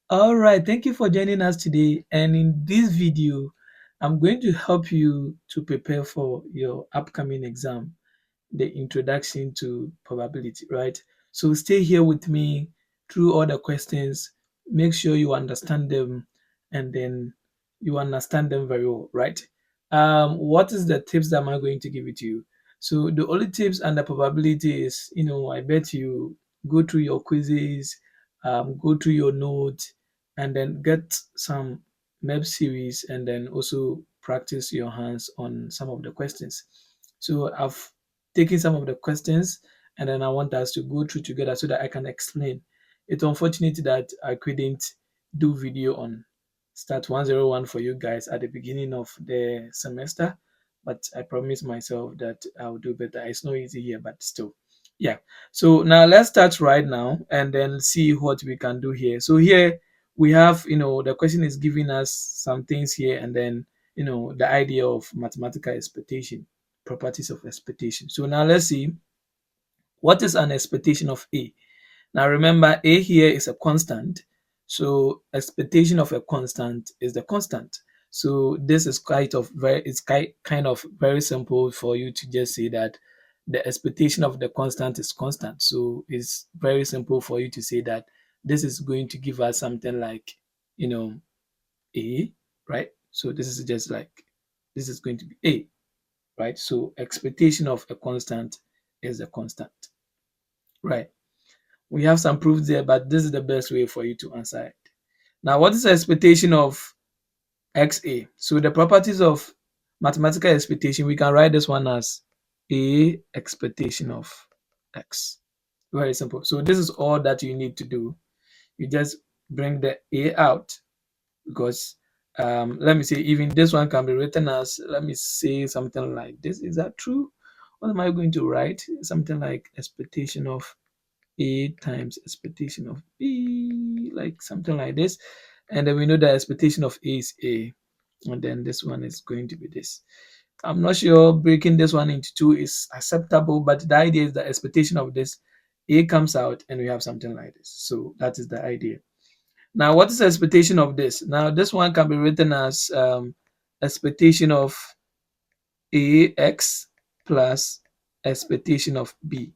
All right, thank you for joining us today. And in this video, I'm going to help you to prepare for your upcoming exam, the introduction to probability, right? So stay here with me through all the questions. Make sure you understand them and then you understand them very well, right? What is the tips that I'm going to give it to you? So the only tips and the probability is, I bet you go through your quizzes, go through your notes, and then get some MEB series and then also practice your hands on some of the questions. So I've taken some of the questions and then I want us to go through together so that I can explain. It's unfortunate that I couldn't do video on Start 101 for you guys at the beginning of the semester, but I promise myself that I'll do better. It's not easy here, but still. Yeah. So now let's start right now and then see what we can do here. So here we have, the question is giving us some things here and then, the idea of mathematical expectation, properties of expectation. So now let's see what is an expectation of A. Now remember, A here is a constant. So expectation of a constant is the constant. So this is kind of very simple for you to just say that the expectation of the constant is constant. So it's very simple for you to say that this is going to give us something like, A, right? So this is just like, this is going to be A, right? So expectation of a constant is a constant, right? We have some proofs there, but this is the best way for you to answer it. Now, what is the expectation of XA? So the properties of mathematical expectation, we can write this one as A expectation of X. Very simple. So this is all that you need to do. You just bring the A out because let me say even this one can be written as, let me say something like this. Is that true? What am I going to write? Something like expectation of A times expectation of B, like something like this. And then we know the expectation of A is A. And then this one is going to be this. I'm not sure breaking this one into two is acceptable, but the idea is the expectation of this A comes out and we have something like this. So that is the idea. Now, what is the expectation of this? Now, this one can be written as expectation of AX plus expectation of B,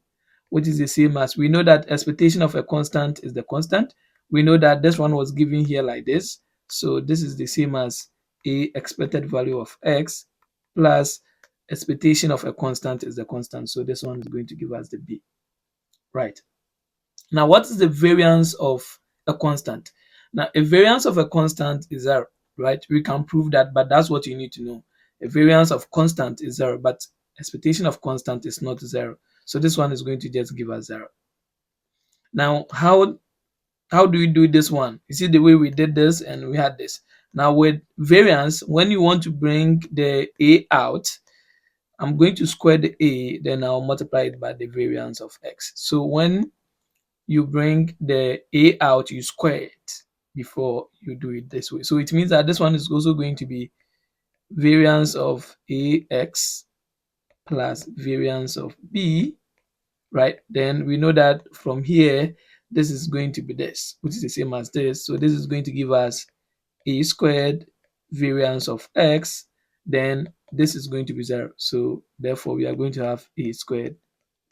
which is the same as, we know that expectation of a constant is the constant. We know that this one was given here like this. So this is the same as A expected value of X plus expectation of a constant is the constant. So this one is going to give us the B, right? Now, what is the variance of a constant? Now, a variance of a constant is zero, right? We can prove that, but that's what you need to know. A variance of constant is zero, but expectation of constant is not zero. So this one is going to just give us zero. Now, how do we do this one? You see the way we did this and we had this. Now with variance, when you want to bring the A out, I'm going to square the A, then I'll multiply it by the variance of X. So when you bring the A out, you square it before you do it this way. So it means that this one is also going to be variance of AX plus variance of B, right? Then we know that from here, this is going to be this, which is the same as this. So this is going to give us A squared variance of X. Then this is going to be zero. So therefore, we are going to have A squared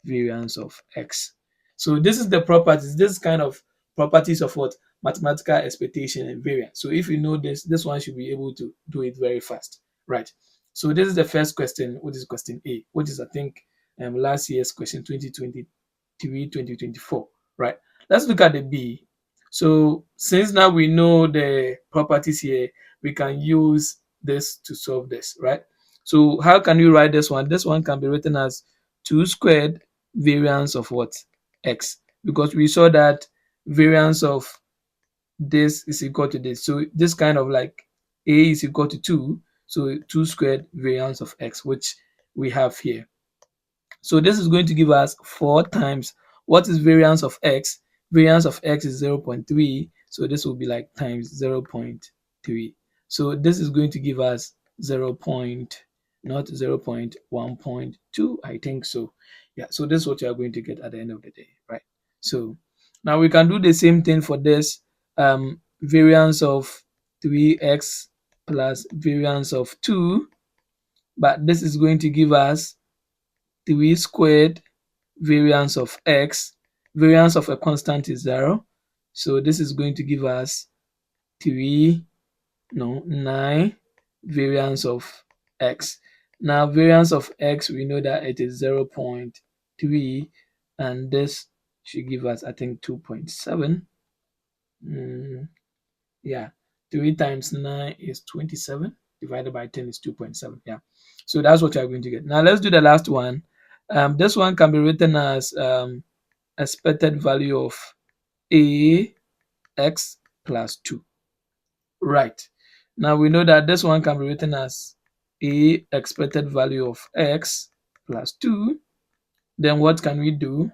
variance of X. So this is the properties, this kind of properties of what? Mathematical expectation and variance. So if you know this one should be able to do it very fast, right? So this is the first question, which is question A, which is I think last year's question 2023, 2024, right? Let's look at the B. So since now we know the properties here, we can use this to solve this, right? So how can you write this one? This one can be written as 2 squared variance of what? X. Because we saw that variance of this is equal to this. So this kind of like A is equal to 2. So 2 squared variance of X, which we have here. So this is going to give us 4 times, what is variance of X? Variance of X is 0.3. So this will be like times 0.3. So this is going to give us 0. Not 0.1.2, I think so. Yeah, so this is what you are going to get at the end of the day, right? So now we can do the same thing for this. variance of 3x plus variance of 2, but this is going to give us 3 squared variance of x. Variance of a constant is 0, so this is going to give us 9 variance of x. Now variance of x, we know that it is 0.3, and this should give us, I think, 2.7. Yeah, 3 times 9 is 27, divided by 10 is 2.7. Yeah, so that's what you're going to get. Now let's do the last one. This one can be written as expected value of ax plus 2. Right. Now we know that this one can be written as a expected value of x plus 2. Then what can we do?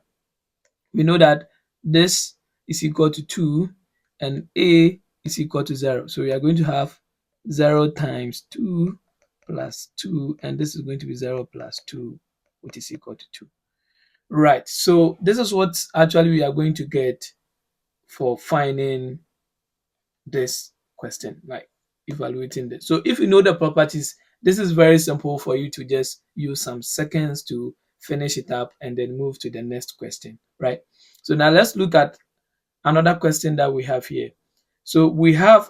We know that this is equal to 2 and a is equal to 0. So we are going to have 0 times 2 plus 2, and this is going to be 0 plus 2, which is equal to 2. Right. So this is what actually we are going to get for finding this question, like evaluating this. So if you know the properties, this is very simple for you to just use some seconds to finish it up and then move to the next question, right? So now let's look at another question that we have here. So we have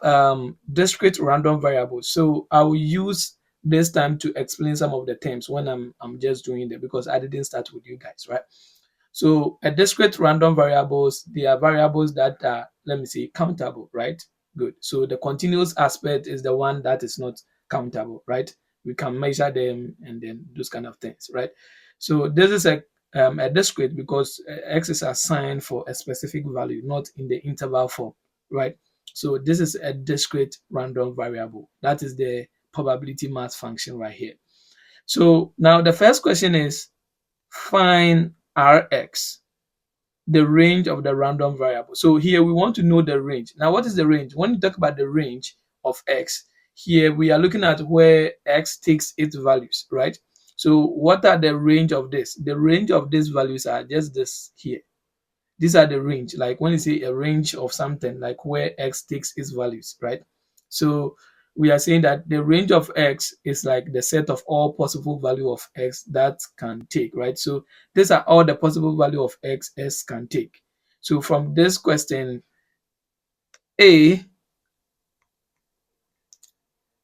discrete random variables. So I will use this time to explain some of the terms when I'm just doing it, because I didn't start with you guys, right? So a discrete random variables, they are variables that are, let me say, countable, right? Good. So the continuous aspect is the one that is not countable, right? We can measure them and then those kind of things, right? So this is a discrete because x is assigned for a specific value, not in the interval form, right? So this is a discrete random variable. That is the probability mass function right here. So now the first question is, find Rx, the range of the random variable. So here we want to know the range. Now, what is the range? When you talk about the range of x, here we are looking at where x takes its values, right? So what are the range of this? The range of these values are just this here. These are the range, like when you say a range of something, like where x takes its values, right? So we are saying that the range of x is like the set of all possible value of x that can take, right? So these are all the possible value of x s can take. So from this question a,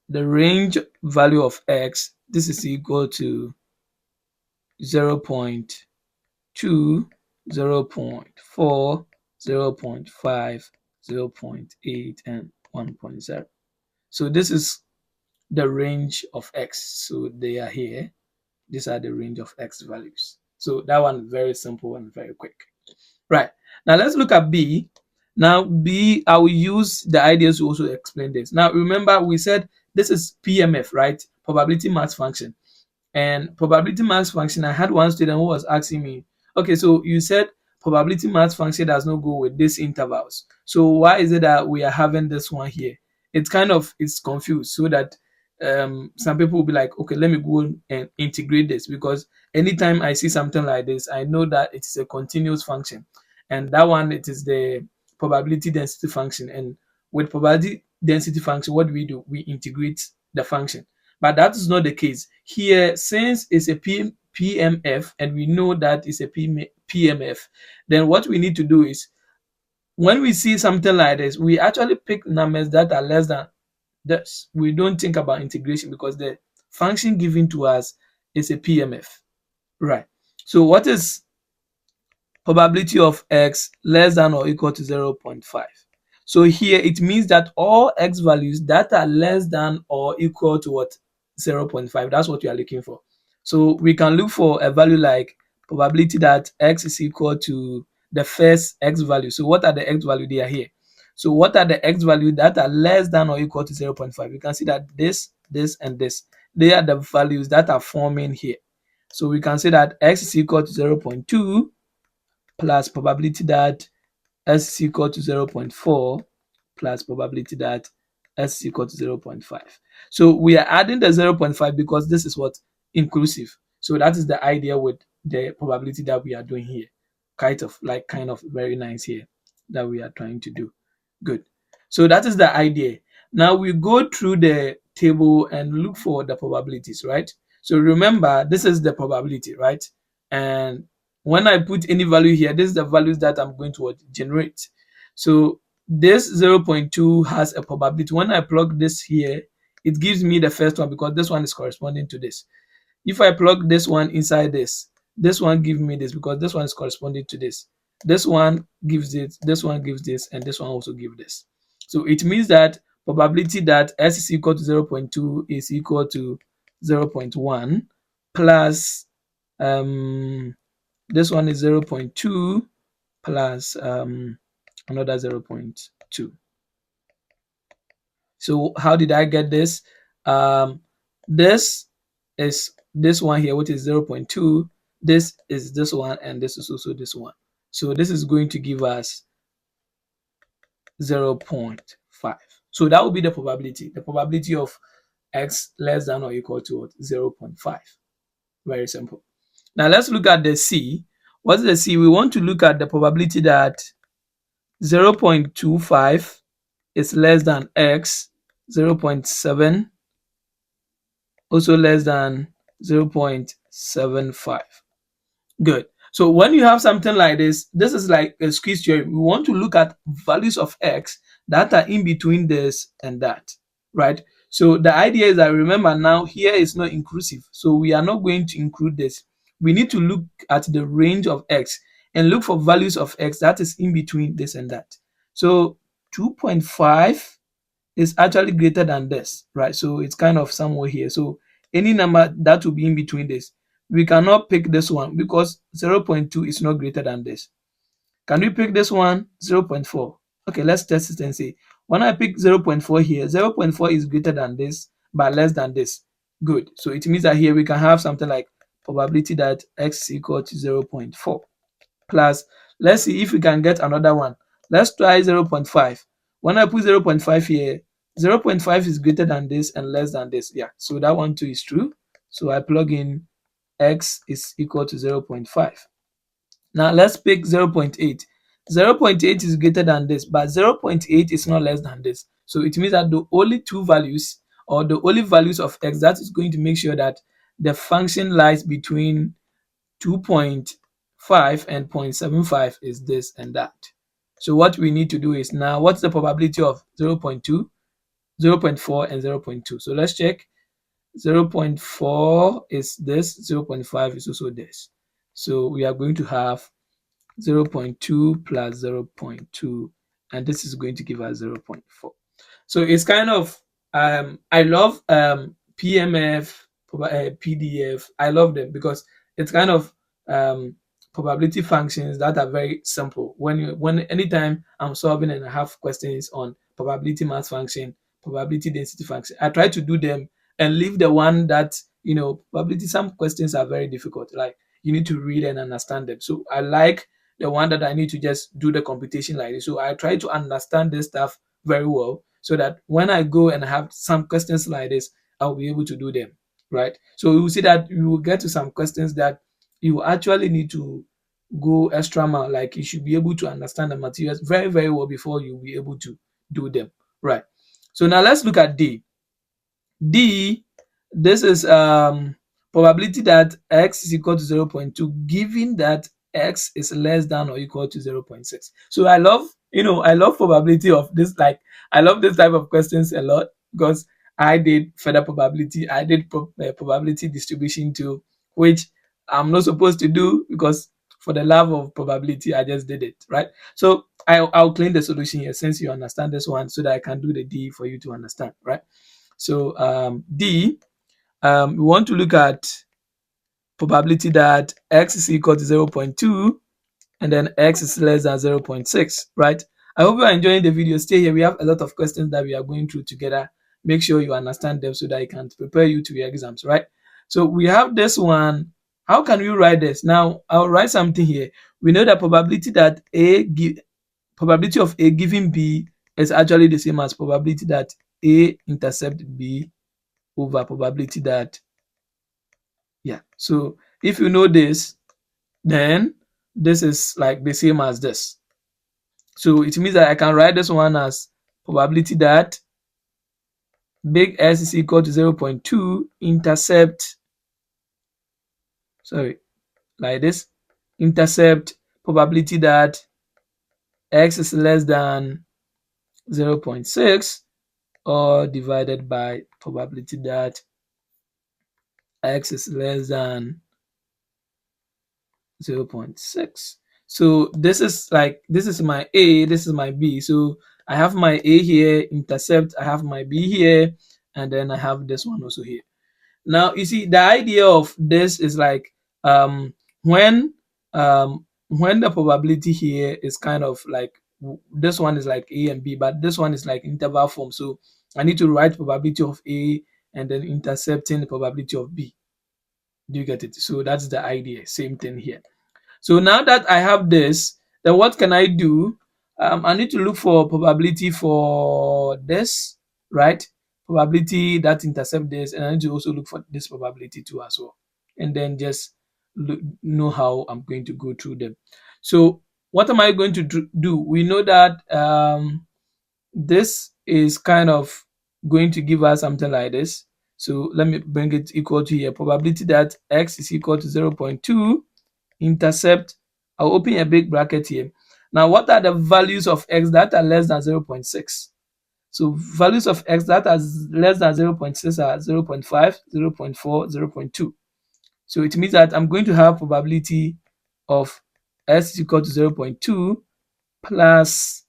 the range value of x, this is equal to 0.2, 0.4, 0.5, 0.8, and 1.0. So this is the range of x. So they are here. These are the range of x values. So that one very simple and very quick. Right. Now let's look at B. Now B, I will use the ideas to also explain this. Now remember we said this is PMF, right? Probability mass function. And probability mass function, I had one student who was asking me, okay, so you said probability mass function does not go with these intervals. So why is it that we are having this one here? It's confused, so that some people will be like, okay, let me go and integrate this, because anytime I see something like this, I know that it's a continuous function. And that one, it is the probability density function. And with probability density function, what do? We integrate the function. But that is not the case. Here, since it's a PMF and we know that it's a PMF, then what we need to do is, when we see something like this, we actually pick numbers that are less than this. We don't think about integration because the function given to us is a PMF. Right. So what is probability of x less than or equal to 0.5? So here it means that all x values that are less than or equal to what? 0.5. That's what we are looking for. So we can look for a value like probability that x is equal to the first x value. So what are the x value? They are here. So what are the x value that are less than or equal to 0.5? You can see that this, and this, they are the values that are forming here. So we can say that x is equal to 0.2 plus probability that s is equal to 0.4 plus probability that s is equal to 0.5. So we are adding the 0.5 because this is what? Inclusive. So that is the idea with the probability that we are doing here. Kind of very nice here that we are trying to do. Good. So that is the idea. Now we go through the table and look for the probabilities, right? So remember, this is the probability, right? And when I put any value here, this is the values that I'm going to generate. So this 0.2 has a probability. When I plug this here, it gives me the first one because this one is corresponding to this. If I plug this one inside this one gives me this because this one is corresponding to this. This one gives it, this one gives this, and this one also gives this. So it means that probability that s is equal to 0.2 is equal to 0.1 plus this one is 0.2 plus another 0.2. So how did I get this? This is this one here, which is 0.2. This is this one, and this is also this one. So this is going to give us 0.5. So that would be the probability. The probability of x less than or equal to 0.5. Very simple. Now let's look at the C. What's the C? We want to look at the probability that 0.25 is less than x, 0.7 also less than 0.75. Good. So when you have something like this is like a squeeze theory. We want to look at values of x that are in between this and that, right? So the idea is that, remember, now here is not inclusive, so we are not going to include this. We need to look at the range of x and look for values of x that is in between this and that. So 2.5 is actually greater than this, right? So it's kind of somewhere here. So any number that will be in between this, we cannot pick this one because 0.2 is not greater than this. Can we pick this one? 0.4. Okay, let's test it and see. When I pick 0.4 here, 0.4 is greater than this but less than this. Good. So it means that here we can have something like probability that x is equal to 0.4 plus, let's see if we can get another one. Let's try 0.5. When I put 0.5 here, 0.5 is greater than this and less than this. Yeah, so that one too is true. So I plug in x is equal to 0.5. Now let's pick 0.8. 0.8 is greater than this, but 0.8 is not less than this. So it means that the only two values, or the only values of x that is going to make sure that the function lies between 2.5 and 0.75 is this and that. So what we need to do is, now what's the probability of 0.2, 0.4, and 0.2? So let's check. 0.4 is this, 0.5 is also this. So we are going to have 0.2 plus 0.2, and this is going to give us 0.4. So it's kind of I love PMF, PDF. I love them because it's kind of probability functions that are very simple. When anytime I'm solving and I have questions on probability mass function, probability density function, I try to do them and leave the one that, probability. Some questions are very difficult, like you need to read and understand them. So I like the one that I need to just do the computation like this. So I try to understand this stuff very well so that when I go and have some questions like this, I'll be able to do them, right? So you will see that you will get to some questions that you actually need to go extra mile. Like you should be able to understand the materials very, very well before you'll be able to do them, right? So now let's look at D. D, this is probability that x is equal to 0.2 given that x is less than or equal to 0.6. So I love probability of this. Like I love this type of questions a lot because I did further probability. I did probability distribution too, which I'm not supposed to do because for the love of probability, I just did it, right? So I'll clean the solution here since you understand this one so that I can do the D for you to understand, right? So D, we want to look at probability that x is equal to 0.2 and then x is less than 0.6, right? I hope you are enjoying the video. Stay here. We have a lot of questions that we are going through together. Make sure you understand them so that I can prepare you to your exams, right? So we have this one. How can we write this? Now, I'll write something here. We know that probability of A given B is actually the same as probability that A intercept B over probability that, yeah. So if you know this, then this is like the same as this. So it means that I can write this one as probability that big S is equal to 0.2 intercept, like this, intercept probability that X is less than 0.6, or divided by probability that X is less than 0.6. So this is my A, this is my B. So I have my A here, intercept, I have my B here, and then I have this one also here. Now you see the idea of this is like um, when the probability here is kind of like, this one is like A and B, but this one is like interval form. So I need to write probability of A and then intercepting the probability of B. Do you get it? So that's the idea. Same thing here. So now that I have this, then what can I do? I need to look for probability for this, right? Probability that intercept this, and I need to also look for this probability too as well. And then just know how I'm going to go through them. So what am I going to do? We know that this is kind of going to give us something like this. So let me bring it equal to here. Probability that X is equal to 0.2 intercept. I'll open a big bracket here. Now, what are the values of X that are less than 0.6? So values of X that are less than 0.6 are 0.5, 0.4, 0.2. So it means that I'm going to have probability of S is equal to 0.2 plus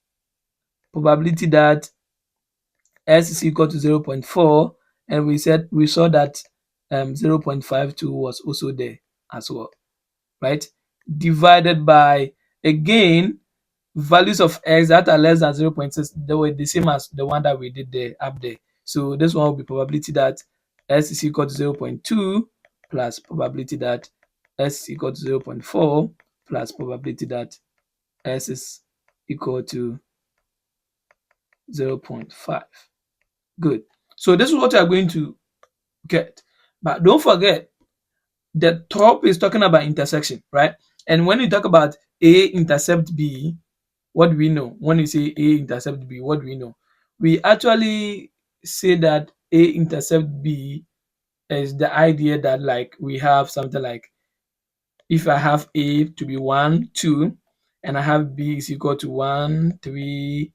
probability that S is equal to 0.4, and we saw that 0.52 was also there as well, right? Divided by, again, values of X that are less than 0.6, they were the same as the one that we did there up there. So this one will be probability that S is equal to 0.2 plus probability that S is equal to 0.4 plus probability that S is equal to 0.5. Good. So this is what you are going to get. But don't forget, the top is talking about intersection, right? And when you talk about A intercept B, what do we know? When you say A intercept B, what do we know? We actually say that A intercept B is the idea that, like, we have something like, if I have A to be 1, 2, and I have B is equal to 1, 3,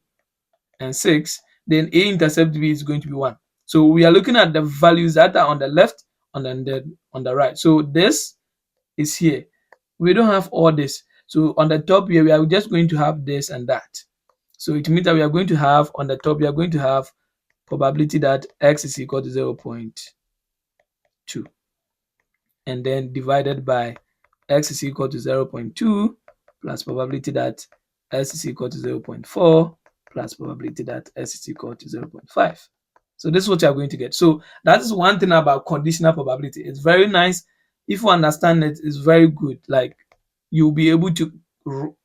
and 6, then A intercept B is going to be 1. So we are looking at the values that are on the left and then on the right. So this is here. We don't have all this. So on the top here, we are just going to have this and that. So it means that we are going to have, on the top, we are going to have probability that X is equal to 0.2, and then divided by X is equal to 0.2 plus probability that S is equal to 0.4 plus probability that S is equal to 0.5. So this is what you are going to get. So that is one thing about conditional probability. It's very nice. If you understand it, it's very good. Like, you'll be able to,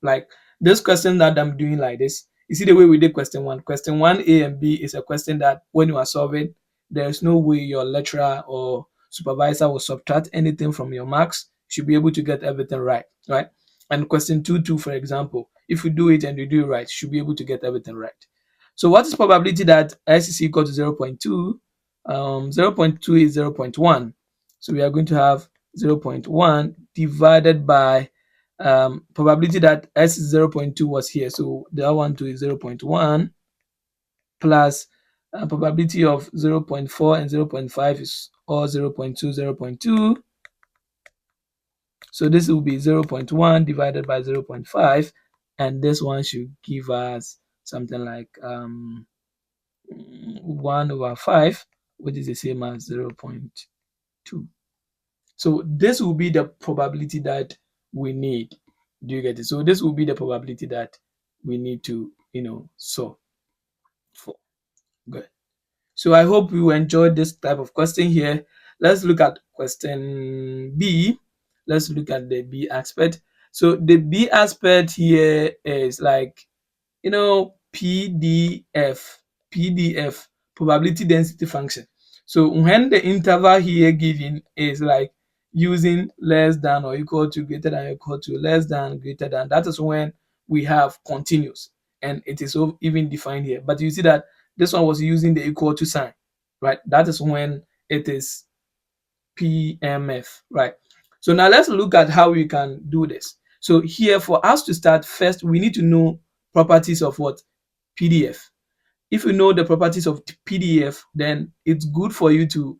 like, this question that I'm doing like this. You see the way we did question one. Question 1A and B is a question that when you are solving, there's no way your lecturer or supervisor will subtract anything from your marks. You should be able to get everything right, right? And question 2, for example, if you do it and you do it right, you should be able to get everything right. So what is probability that S is equal to 0.2? 0.2 is 0.1. So we are going to have 0.1 divided by probability that S is 0.2 was here. So the other one too is 0.1 plus probability of 0.4 and 0.5 is all 0.2, 0.2. So this will be 0.1 divided by 0.5, and this one should give us something like 1/5, which is the same as 0.2. So this will be the probability that we need. Do you get it? So this will be the probability that we need to, solve for. Good. So I hope you enjoyed this type of question here. Let's look at question B. Let's look at the B aspect. So the B aspect here is like, PDF, probability density function. So when the interval here given is like using less than or equal to, greater than or equal to, less than, greater than, that is when we have continuous. and it is even defined here. But you see that this one was using the equal to sign, right? That is when it is PMF, right? So now let's look at how we can do this. So here, for us to start, first we need to know properties of what? PDF. If you know the properties of PDF, then it's good for you to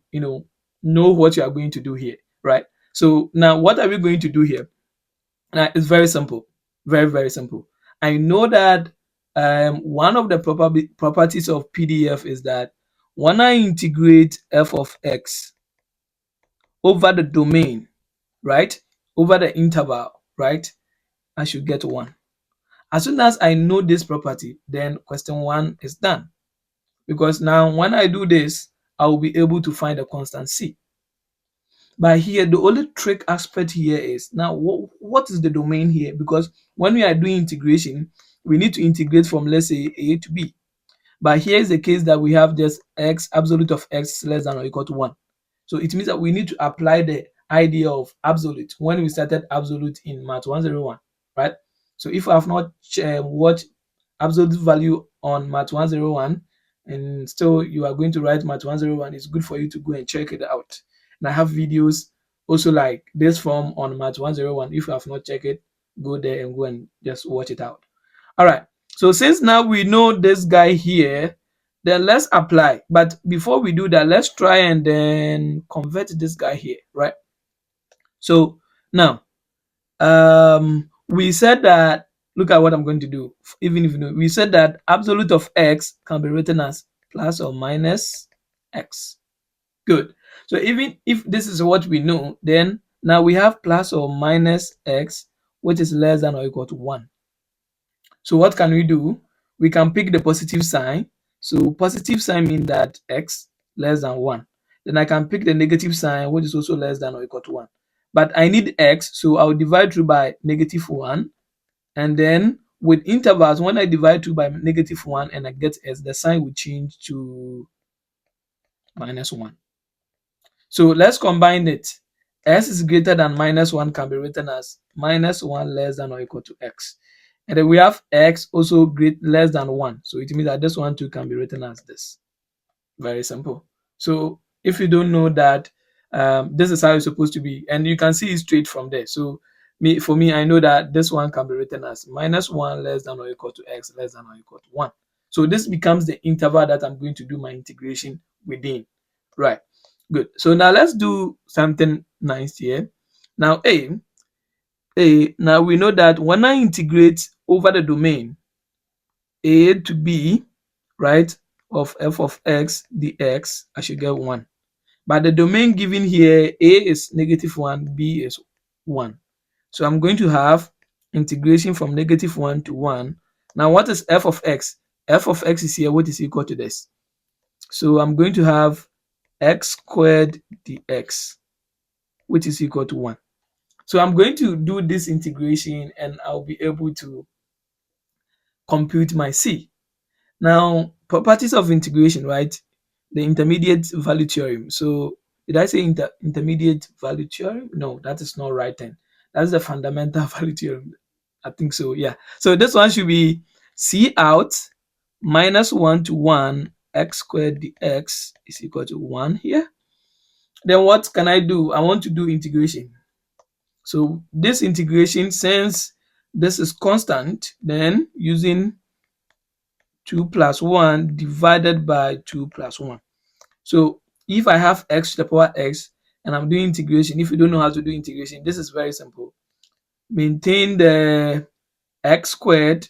know what you are going to do here, right? So now what are we going to do here? Now it's very simple, very, very simple. I know that one of the properties of PDF is that when I integrate f of x over the domain, right, over the interval, right, I should get 1. As soon as I know this property, then question 1 is done. Because now when I do this, I will be able to find a constant c. But here, the only trick aspect here is, now what is the domain here? Because when we are doing integration, we need to integrate from, let's say, a to b. But here is the case that we have just x, absolute of x less than or equal to 1. So it means that we need to apply the idea of absolute when we started absolute in Math 101, right? So if I have not watched absolute value on Math 101 and still you are going to write Math 101, it's good for you to go and check it out. And I have videos also like this form on Math 101. If you have not checked it, go there and go and just watch it out. All right. So since now we know this guy here, then let's apply. But before we do that, let's try and then convert this guy here, right? So now, we said that, look at what I'm going to do. Even if you know, we said that absolute of x can be written as plus or minus x. Good. So even if this is what we know, then now we have plus or minus x, which is less than or equal to 1. So what can we do? We can pick the positive sign. So positive sign means that x less than 1. Then I can pick the negative sign, which is also less than or equal to 1. But I need x, so I'll divide through by -1. And then with intervals, when I divide through by -1 and I get s, the sign will change to -1. So let's combine it. S is greater than -1 can be written as -1 less than or equal to x. And then we have x also less than 1. So it means that this one too can be written as this. Very simple. So if you don't know that, this is how it's supposed to be. And you can see it straight from there. So for me, I know that this one can be written as -1 less than or equal to x less than or equal to 1. So this becomes the interval that I'm going to do my integration within. Right. Good. So now let's do something nice here. Now now we know that when I integrate over the domain a to b, right, of f of x dx, I should get 1. But the domain given here, a is -1, b is 1. So I'm going to have integration from -1 to 1. Now what is f of x? F of x is here, what is equal to this? So I'm going to have x squared dx, which is equal to 1. So I'm going to do this integration and I'll be able to compute my c. Now, properties of integration, right? The intermediate value theorem. So did I say intermediate value theorem? No, that is not right then. That's the fundamental value theorem. I think so, yeah. So this one should be c out -1 to 1 x squared dx is equal to 1 here. Then what can I do? I want to do integration. So this integration, since this is constant, then using 2 plus 1 divided by 2 plus 1. So if I have x to the power x and I'm doing integration, if you don't know how to do integration, this is very simple. Maintain the x squared,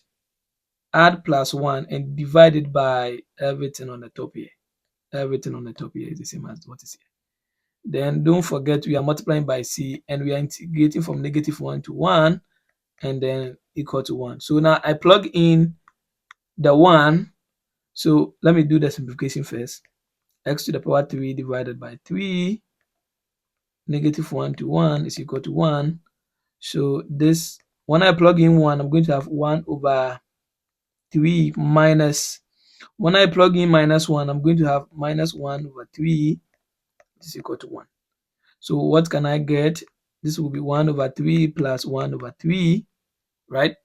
add plus 1 and divide it by everything on the top here. Everything on the top here is the same as what is here. Then don't forget we are multiplying by c and we are integrating from -1 to 1 and then equal to 1. So now I plug in the 1. So let me do the simplification first. X to the power 3 divided by 3, -1 to 1 is equal to 1. So this, when I plug in 1, I'm going to have 1 over 3 minus, when I plug in -1, I'm going to have -1 over 3 is equal to 1. So what can I get? This will be 1 over 3 plus 1 over 3, right?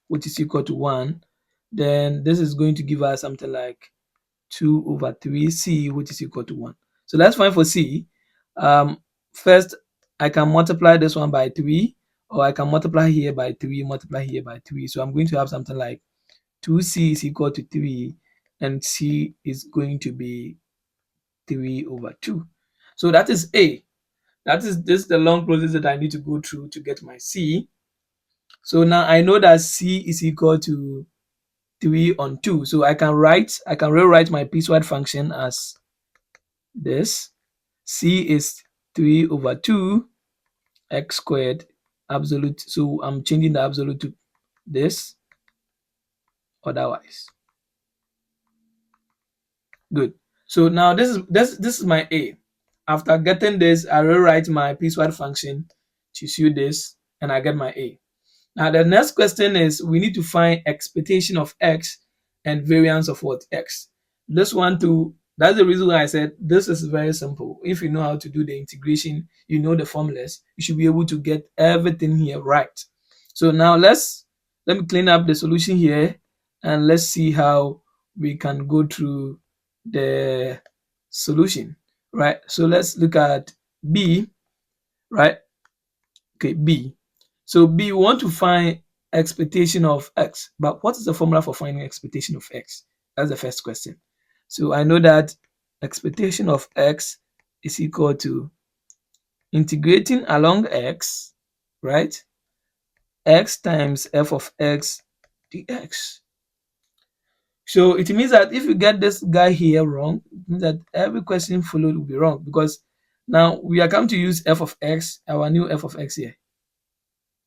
which is equal to 1, then this is going to give us something like 2 over 3c, which is equal to 1. So let's find for c. First, I can multiply this one by 3, or I can multiply here by 3, multiply here by 3. So I'm going to have something like 2c is equal to 3, and c is going to be 3 over 2. So that is A. This is the long process that I need to go through to get my C. So now I know that C is equal to 3 on 2. So I can rewrite my piecewise function as this. C is 3 over 2 x squared absolute. So I'm changing the absolute to this, otherwise. Good. So now this is my A. After getting this, I rewrite my piecewise function to show this, and I get my A. Now the next question is, we need to find expectation of x and variance of what? X. This one too, that's the reason why I said this is very simple. If you know how to do the integration, you know the formulas, you should be able to get everything here right. So now let me clean up the solution here, and let's see how we can go through the solution, right? So let's look at B, right? Okay, B. So B, we want to find expectation of x, but what is the formula for finding expectation of x? That's the first question. So I know that expectation of x is equal to integrating along x, right? X times f of x dx. So it means that if you get this guy here wrong, it means that every question followed will be wrong, because now we are going to use f of x, our new f of x here.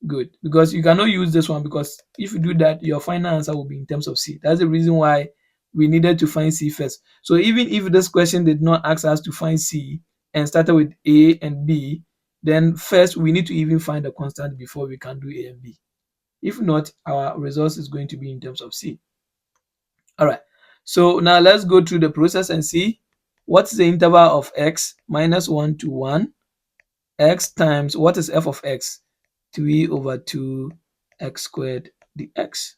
Good, because you cannot use this one, because if you do that, your final answer will be in terms of C. That's the reason why we needed to find C first. So even if this question did not ask us to find C and started with A and B, then first we need to even find a constant before we can do A and B. If not, our result is going to be in terms of C. All right, so now let's go through the process and see what's the interval of x minus 1 to 1, x times what is f of x? 3 over 2 x squared dx.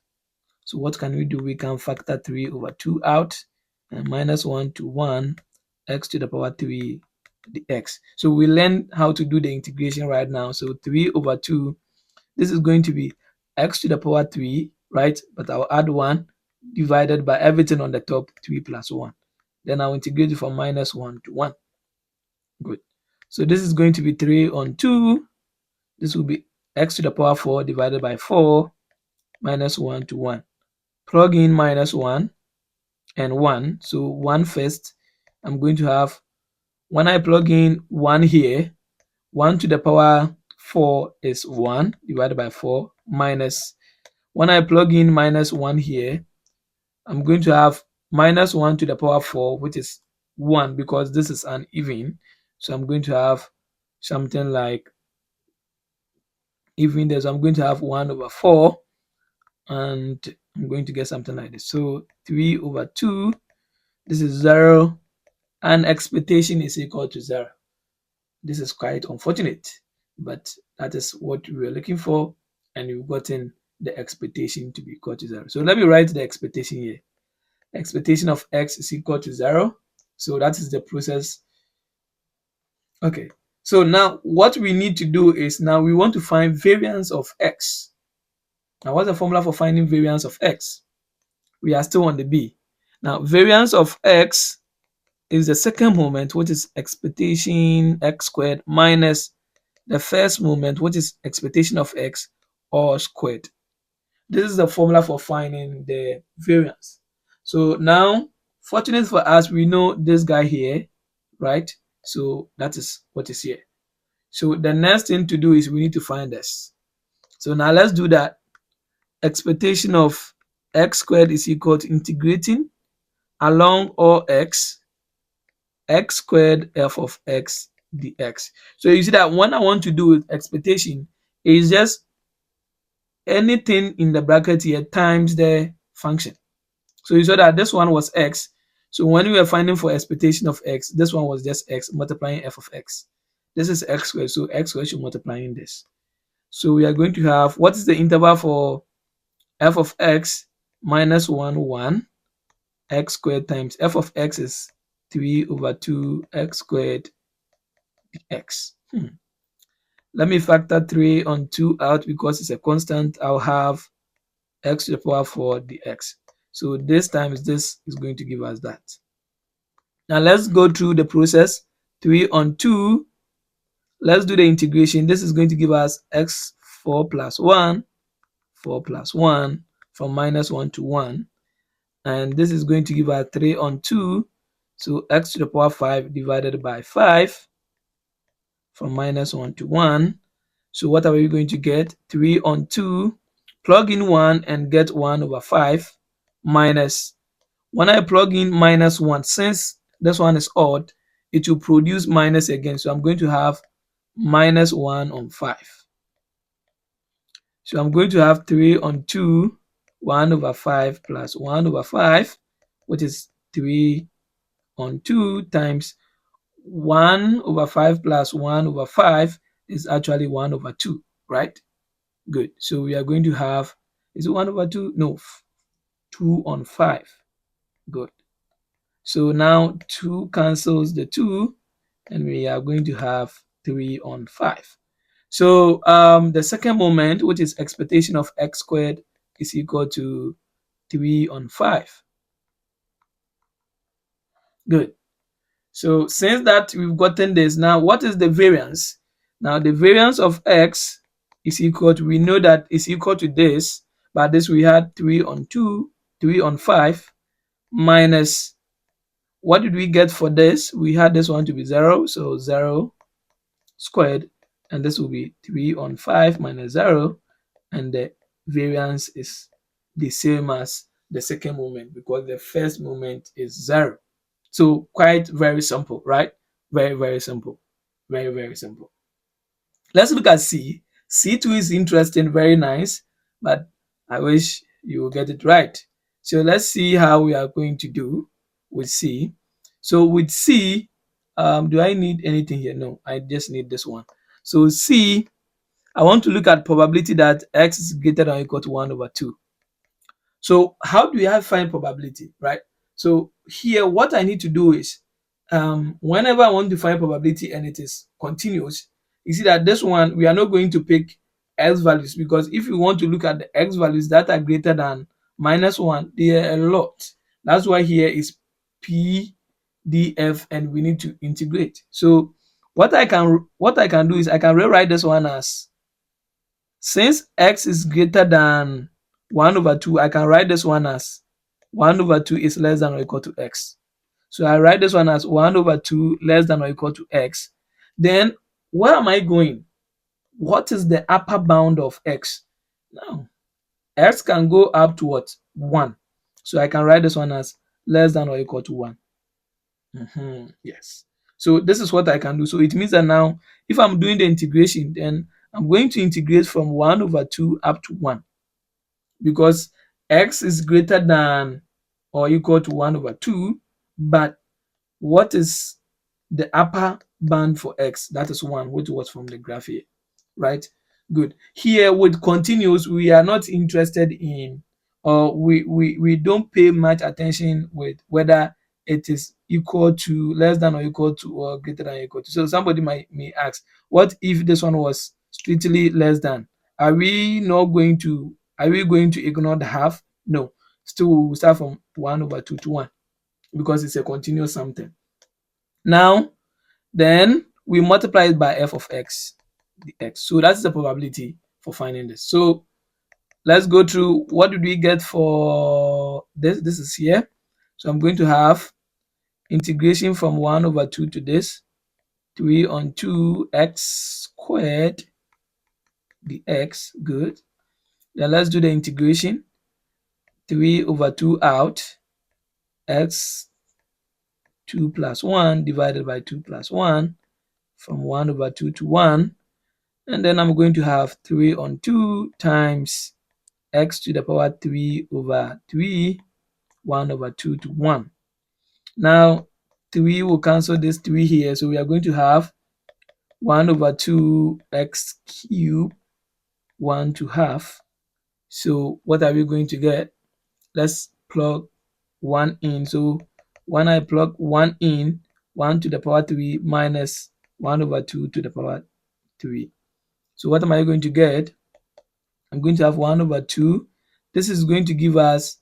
So what can we do? We can factor 3 over 2 out, and minus 1 to 1 x to the power 3 dx. So we learn how to do the integration right now. So 3 over 2, this is going to be x to the power 3, right? But I'll add 1 divided by everything on the top, 3 plus 1. Then I'll integrate it from minus 1 to 1. Good. So this is going to be 3 on 2. This will be x to the power 4 divided by 4 minus 1 to 1. Plug in minus 1 and 1. So 1 first. I'm going to have, when I plug in 1 here, 1 to the power 4 is 1 divided by 4 minus, when I plug in minus 1 here, I'm going to have minus 1 to the power 4, which is 1, because this is an even. So I'm going to have something like even there. So I'm going to have 1 over 4, and I'm going to get something like this. So 3 over 2, this is 0, and expectation is equal to 0. This is quite unfortunate, but that is what we were looking for, and we've gotten the expectation to be equal to 0. So let me write the expectation here. Expectation of x is equal to 0. So that is the process. Okay. So now what we need to do is, now we want to find variance of x. Now what's the formula for finding variance of x? We are still on the B. Now variance of x is the second moment, which is expectation x squared, minus the first moment, which is expectation of x, all squared. This is the formula for finding the variance. So now, fortunate for us, we know this guy here, right? So that is what is here. So the next thing to do is we need to find this. So now let's do that. Expectation of x squared is equal to integrating along all x squared f of x dx. So you see that when I want to do with expectation, is just anything in the bracket here times the function. So you saw that this one was x. So when we were finding for expectation of x, this one was just x multiplying f of x. This is x squared, so x squared should multiplying this. So we are going to have, what is the interval for f of x minus 1, 1, x squared times f of x is 3 over 2 x squared dx. Let me factor 3 on 2 out because it's a constant. I'll have x to the power 4 dx. So this times this is going to give us that. Now let's go through the process. 3 on 2. Let's do the integration. This is going to give us x 4 plus 1, 4 plus 1 from minus 1 to 1. And this is going to give us 3 on 2. So x to the power 5 divided by 5 from minus 1 to 1. So what are we going to get? 3 on 2. Plug in 1 and get 1 over 5 minus. When I plug in minus 1, since this one is odd, it will produce minus again. So I'm going to have minus 1 on 5. So I'm going to have 3 on 2, 1 over 5 plus 1 over 5, which is 3 on 2 times 1 over 5 plus 1 over 5 is actually 1 over 2, right? Good. So we are going to have, is it 1 over 2? No, 2 on 5. Good. So now 2 cancels the 2, and we are going to have 3 on 5. So the second moment, which is expectation of x squared, is equal to 3 on 5. Good. So since that we've gotten this, now what is the variance? Now the variance of x is equal to, we know that it's equal to this, but this we had 3 on 2, 3 on 5, minus, what did we get for this? We had this one to be 0, so 0 squared, and this will be 3 on 5 minus 0, and the variance is the same as the second moment because the first moment is 0. So quite very simple, right? Very, very simple. Very, very simple. Let's look at C. C2 is interesting, very nice, but I wish you will get it right. So let's see how we are going to do with C. So with C, do I need anything here? No, I just need this one. So C, I want to look at probability that x is greater than or equal to 1 over 2. So how do I find probability, right? So here, what I need to do is, whenever I want to find probability and it is continuous, you see that this one, we are not going to pick x values, because if you want to look at the x values that are greater than minus 1, they are a lot. That's why here is PDF and we need to integrate. So what I can do is I can rewrite this one as, since x is greater than 1 over 2, I can write this one as 1 over 2 is less than or equal to x. So I write this one as 1 over 2 less than or equal to x. Then where am I going? What is the upper bound of x? Now, x can go up to what? 1. So I can write this one as less than or equal to 1. Yes. So this is what I can do. So it means that now, if I'm doing the integration, then I'm going to integrate from 1 over 2 up to 1, because x is greater than or equal to 1 over 2, but what is the upper bound for x? That is 1, which was from the graph here, right? Good. Here with continuous, we are not interested in, or we don't pay much attention with whether it is equal to, less than or equal to, or greater than or equal to. So somebody may ask, what if this one was strictly less than? Are we going to ignore the half? No. Still, we'll start from 1 over 2 to 1 because it's a continuous something. Now, then we multiply it by f of x, the x. So that's the probability for finding this. So let's go through, what did we get for this? This is here. So I'm going to have integration from 1 over 2 to this, 3 on 2 x squared dx. Good. Then let's do the integration. 3 over 2 out, x 2 plus 1 divided by 2 plus 1 from 1 over 2 to 1. And then I'm going to have 3 on 2 times x to the power 3 over 3, 1 over 2 to 1. Now, 3 will cancel this 3 here. So we are going to have 1 over 2 x cubed, 1 to half, So what are we going to get? Let's plug 1 in. So when I plug 1 in, 1 to the power 3 minus 1 over 2 to the power 3. So what am I going to get? I'm going to have 1 over 2. This is going to give us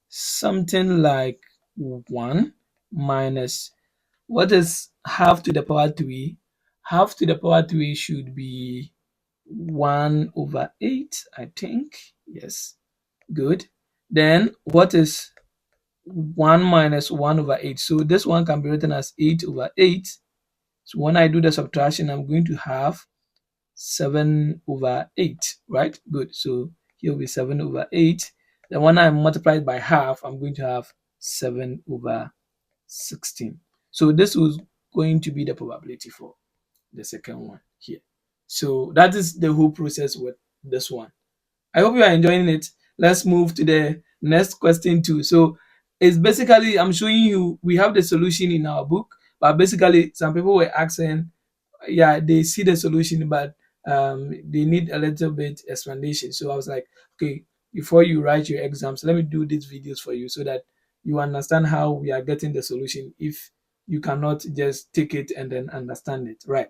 something like 1 minus, what is half to the power 3? Half to the power 3 should be 1 over 8, I think. Yes, good. Then what is 1 minus 1 over 8? So this one can be written as 8 over 8. So when I do the subtraction, I'm going to have 7 over 8, right? Good. So here will be 7 over 8. Then when I multiply it by half, I'm going to have 7 over 16. So this was going to be the probability for the second one here. So that is the whole process with this one. I hope you are enjoying it. Let's move to the next question too. So it's basically, I'm showing you, we have the solution in our book, but basically some people were asking, yeah, they see the solution, but they need a little bit explanation. So I was like, okay, before you write your exams, let me do these videos for you so that you understand how we are getting the solution if you cannot just take it and then understand it, right?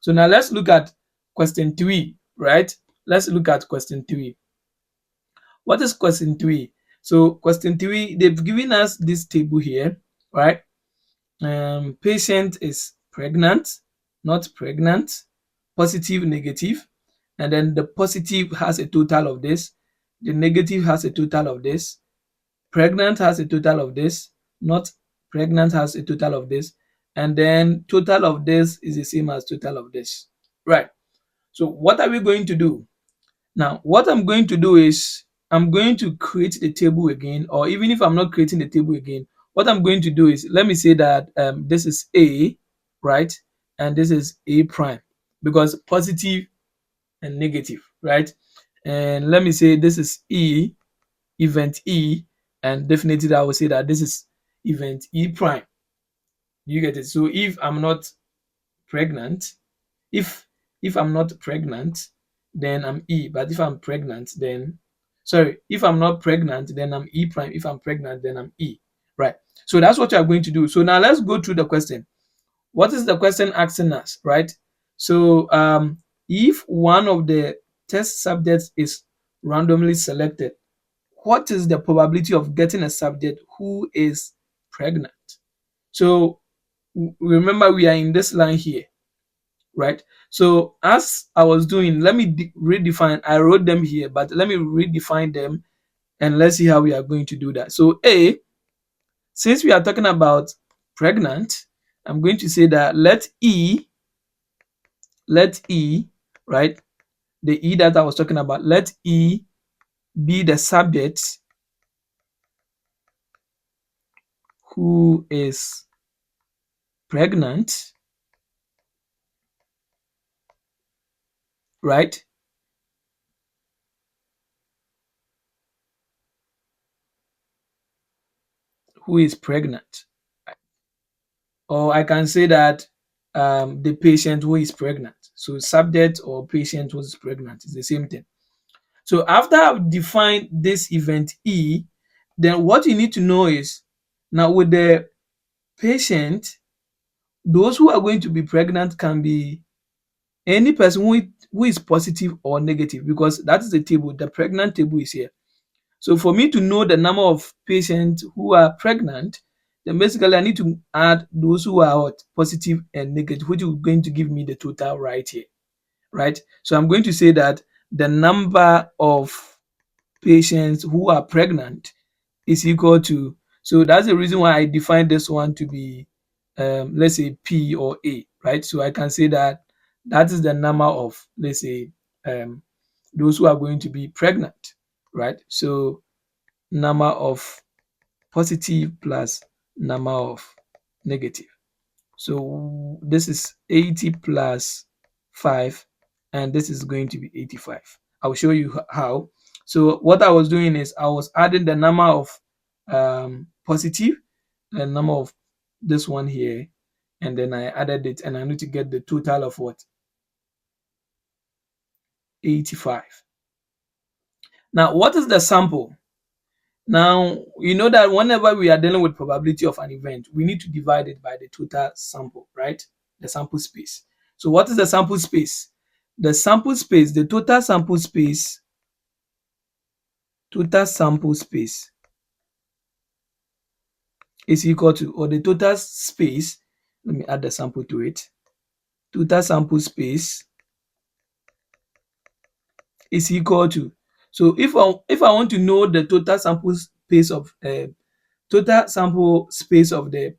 So now let's look at question 3, right? Let's look at question 3. What is question 3? So question 3, they've given us this table here, right? Patient is pregnant, not pregnant, positive, negative, and then the positive has a total of this, the negative has a total of this, pregnant has a total of this, not pregnant has a total of this, and then total of this is the same as total of this, right? So what are we going to do? Now, what I'm going to do is I'm going to create the table again, or even if I'm not creating the table again, what I'm going to do is, let me say that this is A, right? And this is A prime, because positive and negative, right? And let me say this is E, event E, and definitely I will say that this is event E prime. You get it? So if I'm not pregnant, if I'm not pregnant, then I'm E. But if I'm pregnant, then if I'm not pregnant, then I'm E prime. If I'm pregnant, then I'm E. Right. So that's what you are going to do. So now let's go through the question. What is the question asking us? Right. So if one of the test subjects is randomly selected, what is the probability of getting a subject who is pregnant? So remember, we are in this line here, right? So as I was doing, let me redefine. I wrote them here, but let me redefine them and let's see how we are going to do that. So A, since we are talking about pregnant, I'm going to say that let E, right? The E that I was talking about, let E be the subject who is pregnant, right? Who is pregnant. Or I can say that the patient who is pregnant. So subject or patient who is pregnant is the same thing. So after I've defined this event E, then what you need to know is, now with the patient, those who are going to be pregnant can be any person who is positive or negative, because that is the table. The pregnant table is here. So for me to know the number of patients who are pregnant, then basically I need to add those who are what, positive and negative, which is going to give me the total right here, right? So I'm going to say that the number of patients who are pregnant is equal to, so that's the reason why I defined this one to be, let's say P or A, right? So I can say that that is the number of, let's say, those who are going to be pregnant, right? So number of positive plus number of negative. So this is 80 plus 5, and this is going to be 85. I'll show you how. So what I was doing is I was adding the number of positive, the number of this one here, and then I added it, and I need to get the total of what? 85. Now, what is the sample? Now, you know that whenever we are dealing with probability of an event, we need to divide it by the total sample, right? The sample space. So what is the sample space? The sample space, the total sample space is equal to, or the total space, let me add the sample to it. Total sample space is equal to, so if I want to know the total sample space of the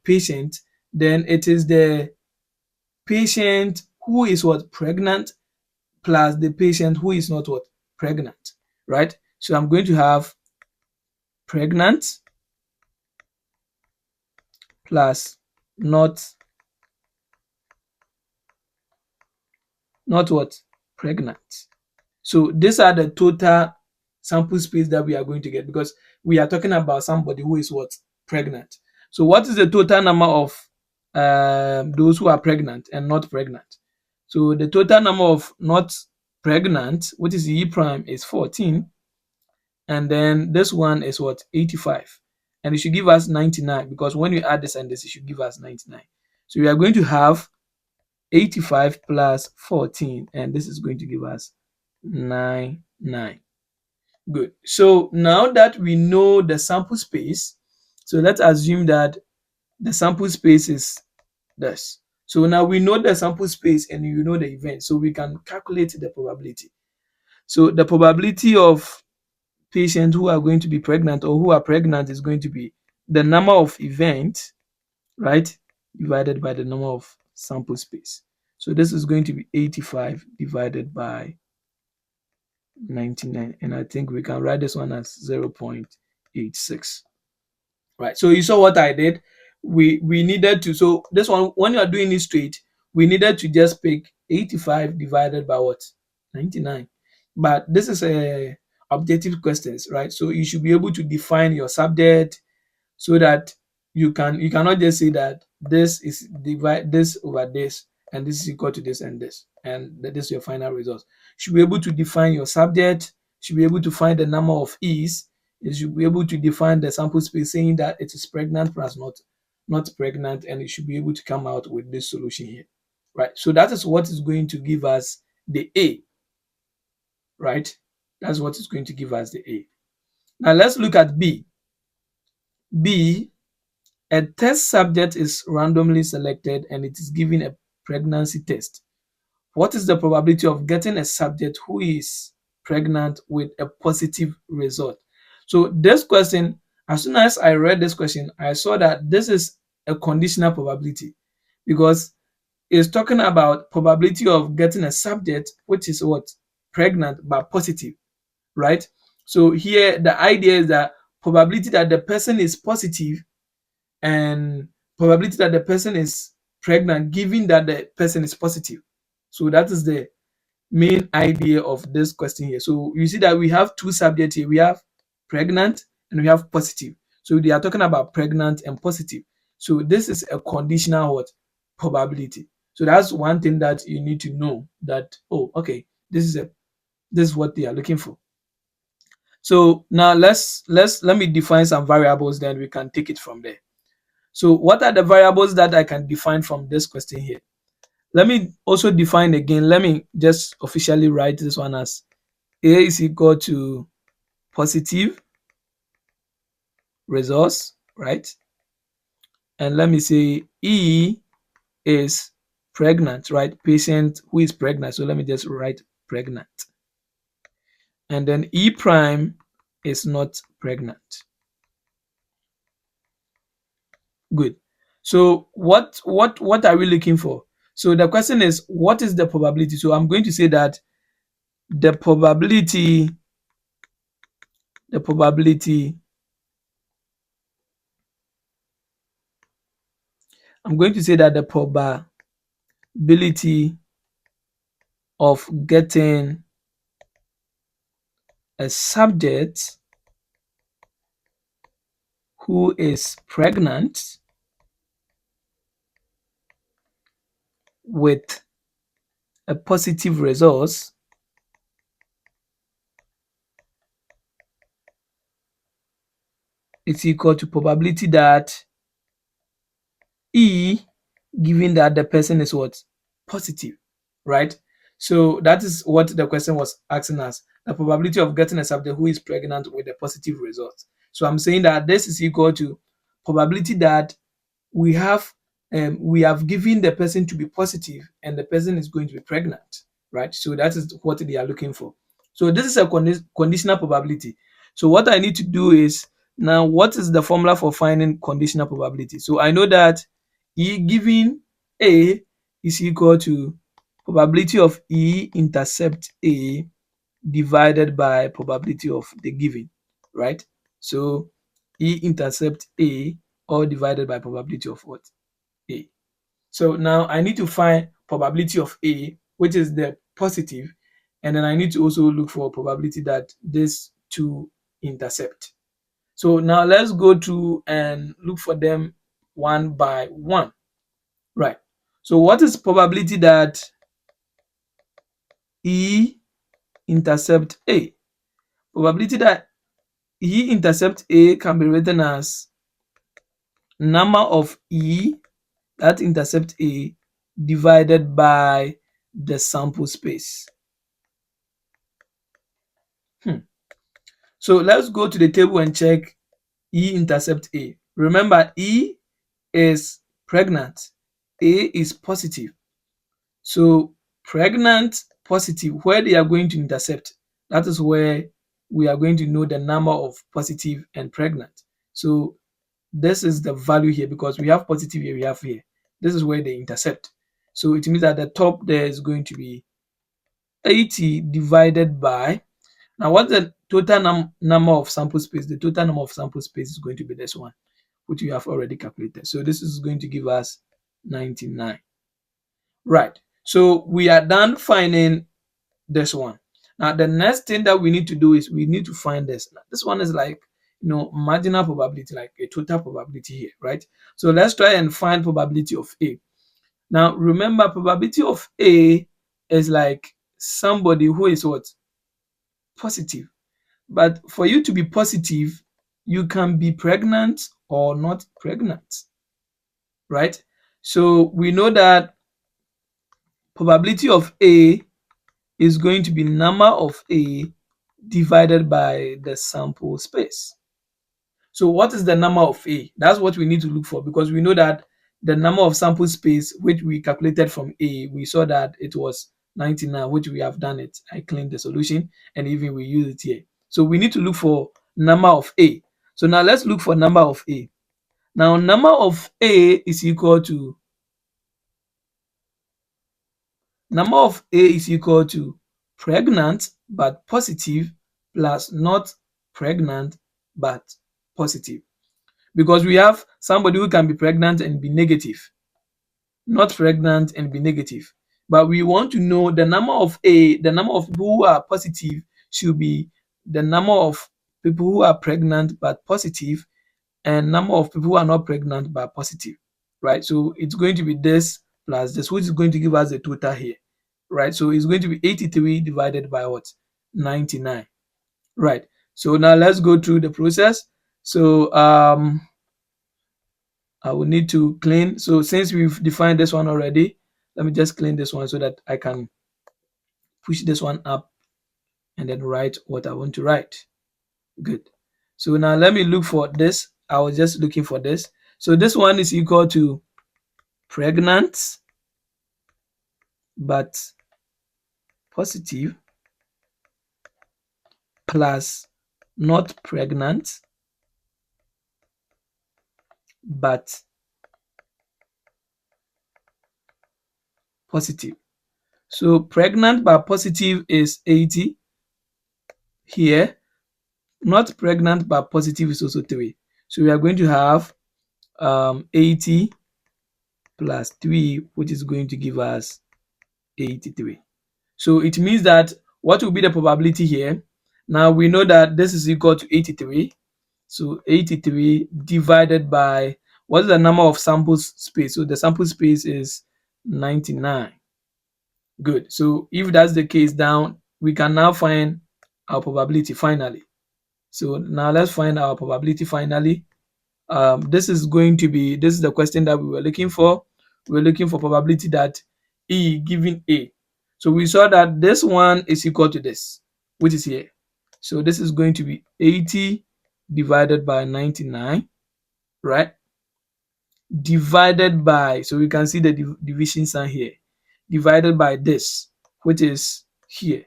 patient, then it is the patient who is what, pregnant, plus the patient who is not what, pregnant, right? So I'm going to have pregnant plus not what, pregnant. So these are the total sample space that we are going to get, because we are talking about somebody who is what, pregnant. So what is the total number of those who are pregnant and not pregnant? So the total number of not pregnant, which is E prime, is 14, and then this one is what, 85, and it should give us 99, because when you add this and this, it should give us 99. So we are going to have 85 plus 14, and this is going to give us 99. Good. So now that we know the sample space, so let's assume that the sample space is this. So now we know the sample space and you know the event, so we can calculate the probability. So the probability of patients who are going to be pregnant or who are pregnant is going to be the number of events, right, divided by the number of sample space. So this is going to be 85 divided by 99, and I think we can write this one as 0.86. Right, so you saw what I did. We needed to, so this one, when you are doing it straight, we needed to just pick 85 divided by what, 99. But this is a objective questions, right? So you should be able to define your subject, so that you cannot just say that this is divide this over this and this is equal to this and this, and that is your final result. You should be able to define your subject, you should be able to find the number of e's, you should be able to define the sample space, saying that it is pregnant plus not pregnant, and you should be able to come out with this solution here, right? So that is what is going to give us the A, right? That's what is going to give us the A. Now let's look at B. B, a test subject is randomly selected and it is given a pregnancy test. What is the probability of getting a subject who is pregnant with a positive result? So this question, as soon as I read this question, I saw that this is a conditional probability, because it's talking about probability of getting a subject which is what, pregnant but positive, right? So here the idea is that probability that the person is positive and probability that the person is pregnant given that the person is positive. So that is the main idea of this question here. So you see that we have two subjects here. We have pregnant and we have positive. So they are talking about pregnant and positive. So this is a conditional what, probability. So that's one thing that you need to know, that, oh, okay, this is what they are looking for. So now let me define some variables, then we can take it from there. So what are the variables that I can define from this question here? Let me also define again. Let me just officially write this one as A is equal to positive results, right? And let me say E is pregnant, right? Patient who is pregnant. So let me just write pregnant. And then E prime is not pregnant. Good. So what are we looking for? So the question is, what is the probability? So I'm going to say that the probability I'm going to say that the probability of getting a subject who is pregnant with a positive result is equal to probability that E, given that the person is what? Positive, right? So that is what the question was asking us. The probability of getting a subject who is pregnant with a positive result. So I'm saying that this is equal to probability that we have given the person to be positive and the person is going to be pregnant, right? So that is what they are looking for. So this is a conditional probability. So what I need to do is, now what is the formula for finding conditional probability? So I know that E given A is equal to probability of E intercept A divided by probability of the given, right? So E intercept A all divided by probability of what? A. So now I need to find probability of A, which is the positive, and then I need to also look for probability that these two intercept. So now let's go through and look for them one by one. Right. So what is probability that E intercept A? Probability that E intercept A can be written as number of E that intercept A divided by the sample space. So let's go to the table and check E intercept A. Remember, E is pregnant, A is positive. So pregnant, positive, where they are going to intercept, that is where we are going to know the number of positive and pregnant. So this is the value here because we have positive here, we have here. This is where they intercept. So it means that the top there is going to be 80 divided by, now what's the total number of sample space? The total number of sample space is going to be this one, which we have already calculated. So this is going to give us 99. Right. So we are done finding this one. Now the next thing that we need to do is we need to find this. Now, this one is like, marginal probability, like a total probability here, right? So let's try and find probability of A. Now remember, probability of A is like somebody who is what? Positive. But for you to be positive, you can be pregnant or not pregnant, right? So we know that probability of A is going to be number of A divided by the sample space. So what is the number of A? That's what we need to look for, because we know that the number of sample space which we calculated from A, we saw that it was 99, which we have done it. I cleaned the solution and even we use it here. So we need to look for number of A. So now let's look for number of A. Now number of A is equal to pregnant but positive plus not pregnant but positive. Because we have somebody who can be pregnant and be negative, not pregnant and be negative. But we want to know the number of A, the number of people who are positive should be the number of people who are pregnant but positive and number of people who are not pregnant but positive, right? So it's going to be this plus this, which is going to give us the total here, right? So it's going to be 83 divided by what? 99, right? So now let's go through the process. So I will need to clean. So since we've defined this one already, let me just clean this one so that I can push this one up and then write what I want to write. Good. So now let me look for this. I was just looking for this. So this one is equal to pregnant but positive plus not pregnant but positive. So pregnant but positive is 80 here. Not pregnant but positive is also 3. So we are going to have 80 plus 3, which is going to give us 83. So it means that what will be the probability here? Now we know that this is equal to 83. So 83 divided by, what is the number of samples space? So the sample space is 99. Good. So if that's the case, down we can now find our probability finally. So now let's find our probability finally. This is the question that we were looking for. We're looking for probability that E given A. So we saw that this one is equal to this, which is here. So this is going to be 80 divided by 99, right? Divided by, so we can see the division sign here, divided by this, which is here,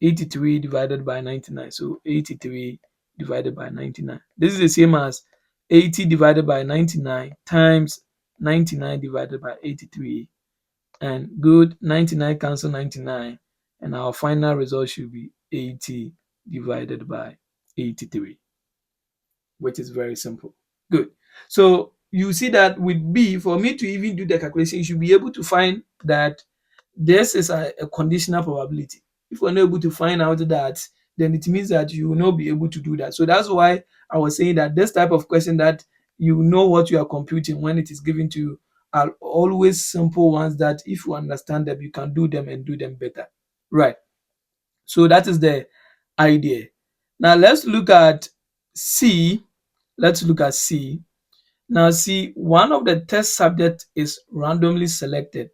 83 divided by 99. So 83 divided by 99. This is the same as 80 divided by 99 times 99 divided by 83. And good, 99 cancel 99. And our final result should be 80 divided by 83, which is very simple. Good. So you see that with B, for me to even do the calculation, you should be able to find that this is a conditional probability. If we're not able to find out that, then it means that you will not be able to do that. So that's why I was saying that this type of question that you know what you are computing when it is given to you are always simple ones that if you understand them, you can do them and do them better. Right. So that is the idea. Now let's look at C. Let's look at C. Now see, one of the test subjects is randomly selected.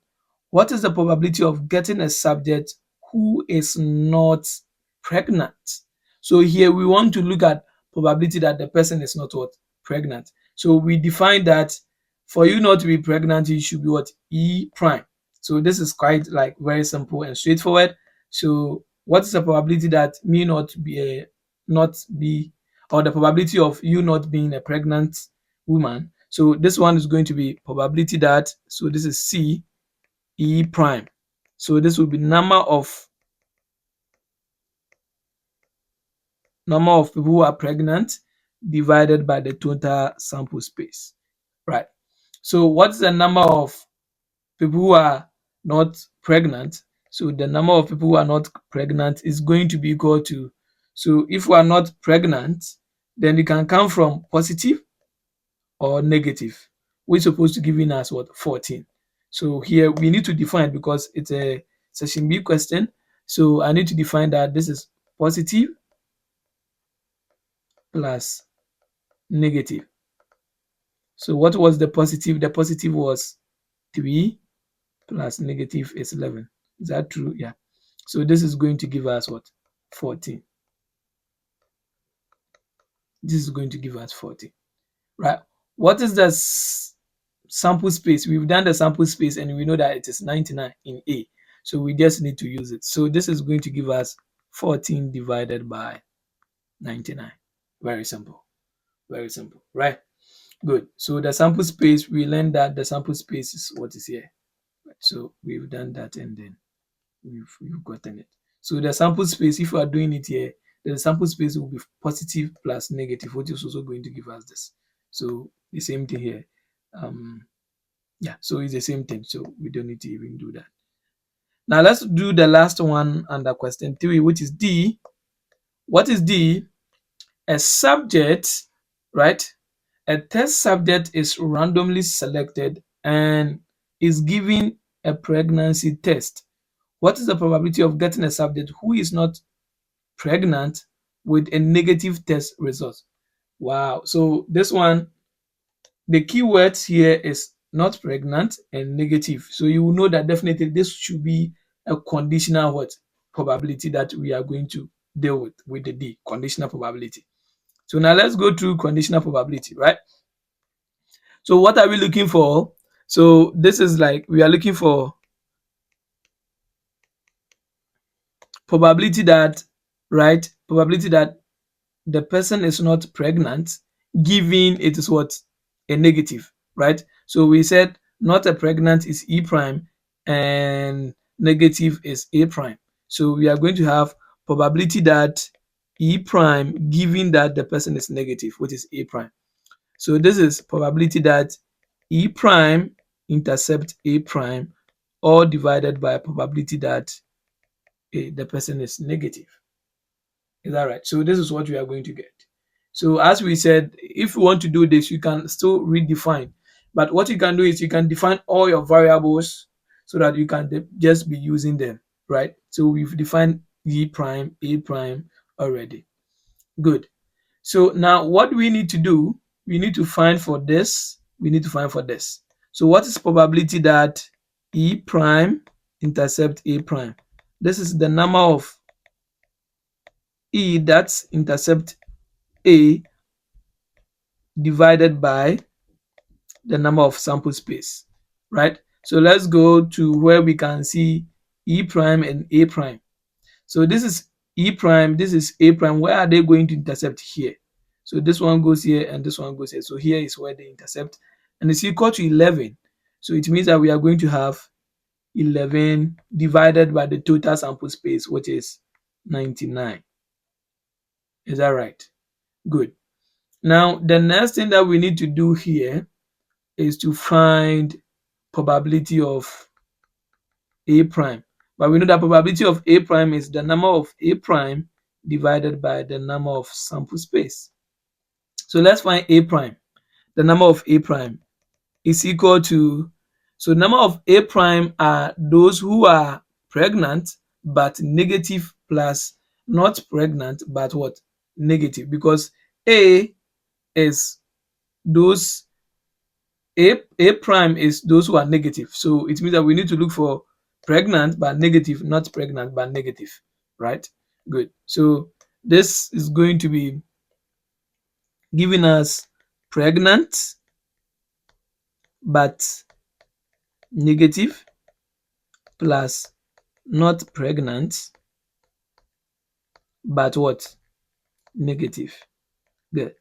What is the probability of getting a subject who is not pregnant? So here we want to look at probability that the person is not what? Pregnant. So we define that for you not to be pregnant, you should be what? E prime. So this is quite like very simple and straightforward. So what is the probability that me not be or the probability of you not being a pregnant woman? So this one is going to be probability that, so this is C E prime. So this will be number of people who are pregnant divided by the total sample space. Right. So what's the number of people who are not pregnant? So the number of people who are not pregnant is going to be equal to, so if we are not pregnant, then it can come from positive or negative, which is supposed to give us what? 14. So here we need to define, because it's a section B question. So I need to define that this is positive plus negative. So what was the positive? The positive was 3 plus negative is 11. Is that true? Yeah. So this is going to give us what? 14. This is going to give us 14. Right. What is the sample space? We've done the sample space and we know that it is 99 in A. So we just need to use it. So this is going to give us 14 divided by 99. Very simple. Very simple. Right. Good. So the sample space, we learned that the sample space is what is here. Right. So we've done that and then we've gotten it. So the sample space, if we are doing it here, the sample space will be positive plus negative, which is also going to give us this. So the same thing here. Yeah, so it's the same thing. So we don't need to even do that. Now let's do the last one under question 3, which is D. What is D? A subject, right? A test subject is randomly selected and is given a pregnancy test. What is the probability of getting a subject who is not pregnant with a negative test result? Wow. So this one, the key words here is not pregnant and negative. So you will know that definitely this should be a conditional what? Probability that we are going to deal with the D, conditional probability. So now let's go through conditional probability, right? So what are we looking for? So this is like we are looking for probability that, right? Probability that the person is not pregnant, given it is what? A negative, right? So we said not a pregnant is E prime and negative is A prime. So we are going to have probability that E prime given that the person is negative, which is A prime. So this is probability that E prime intercept A prime, all divided by probability that the person is negative. Is that right? So this is what we are going to get. So as we said, if you want to do this, you can still redefine. But what you can do is you can define all your variables so that you can just be using them, right? So we've defined E prime, A prime already. Good. So now what we need to do, we need to find for this, we need to find for this. So what is probability that E prime intercept A prime? This is the number of E that intercept A divided by the number of sample space, right? So let's go to where we can see E prime and A prime. So this is E prime, this is A prime. Where are they going to intercept? Here. So this one goes here and this one goes here. So here is where they intercept, and it's equal to 11. So it means that we are going to have 11 divided by the total sample space, which is 99. Is that right? Good. Now, the next thing that we need to do here is to find probability of A prime. But we know that probability of A prime is the number of A prime divided by the number of sample space. So let's find A prime. The number of A prime is equal to, so number of A prime are those who are pregnant but negative plus not pregnant but what? Negative, because A is those A prime is those who are negative. So it means that we need to look for pregnant but negative, not pregnant but negative, right? Good. So this is going to be giving us pregnant but negative plus not pregnant but what? Negative. Good.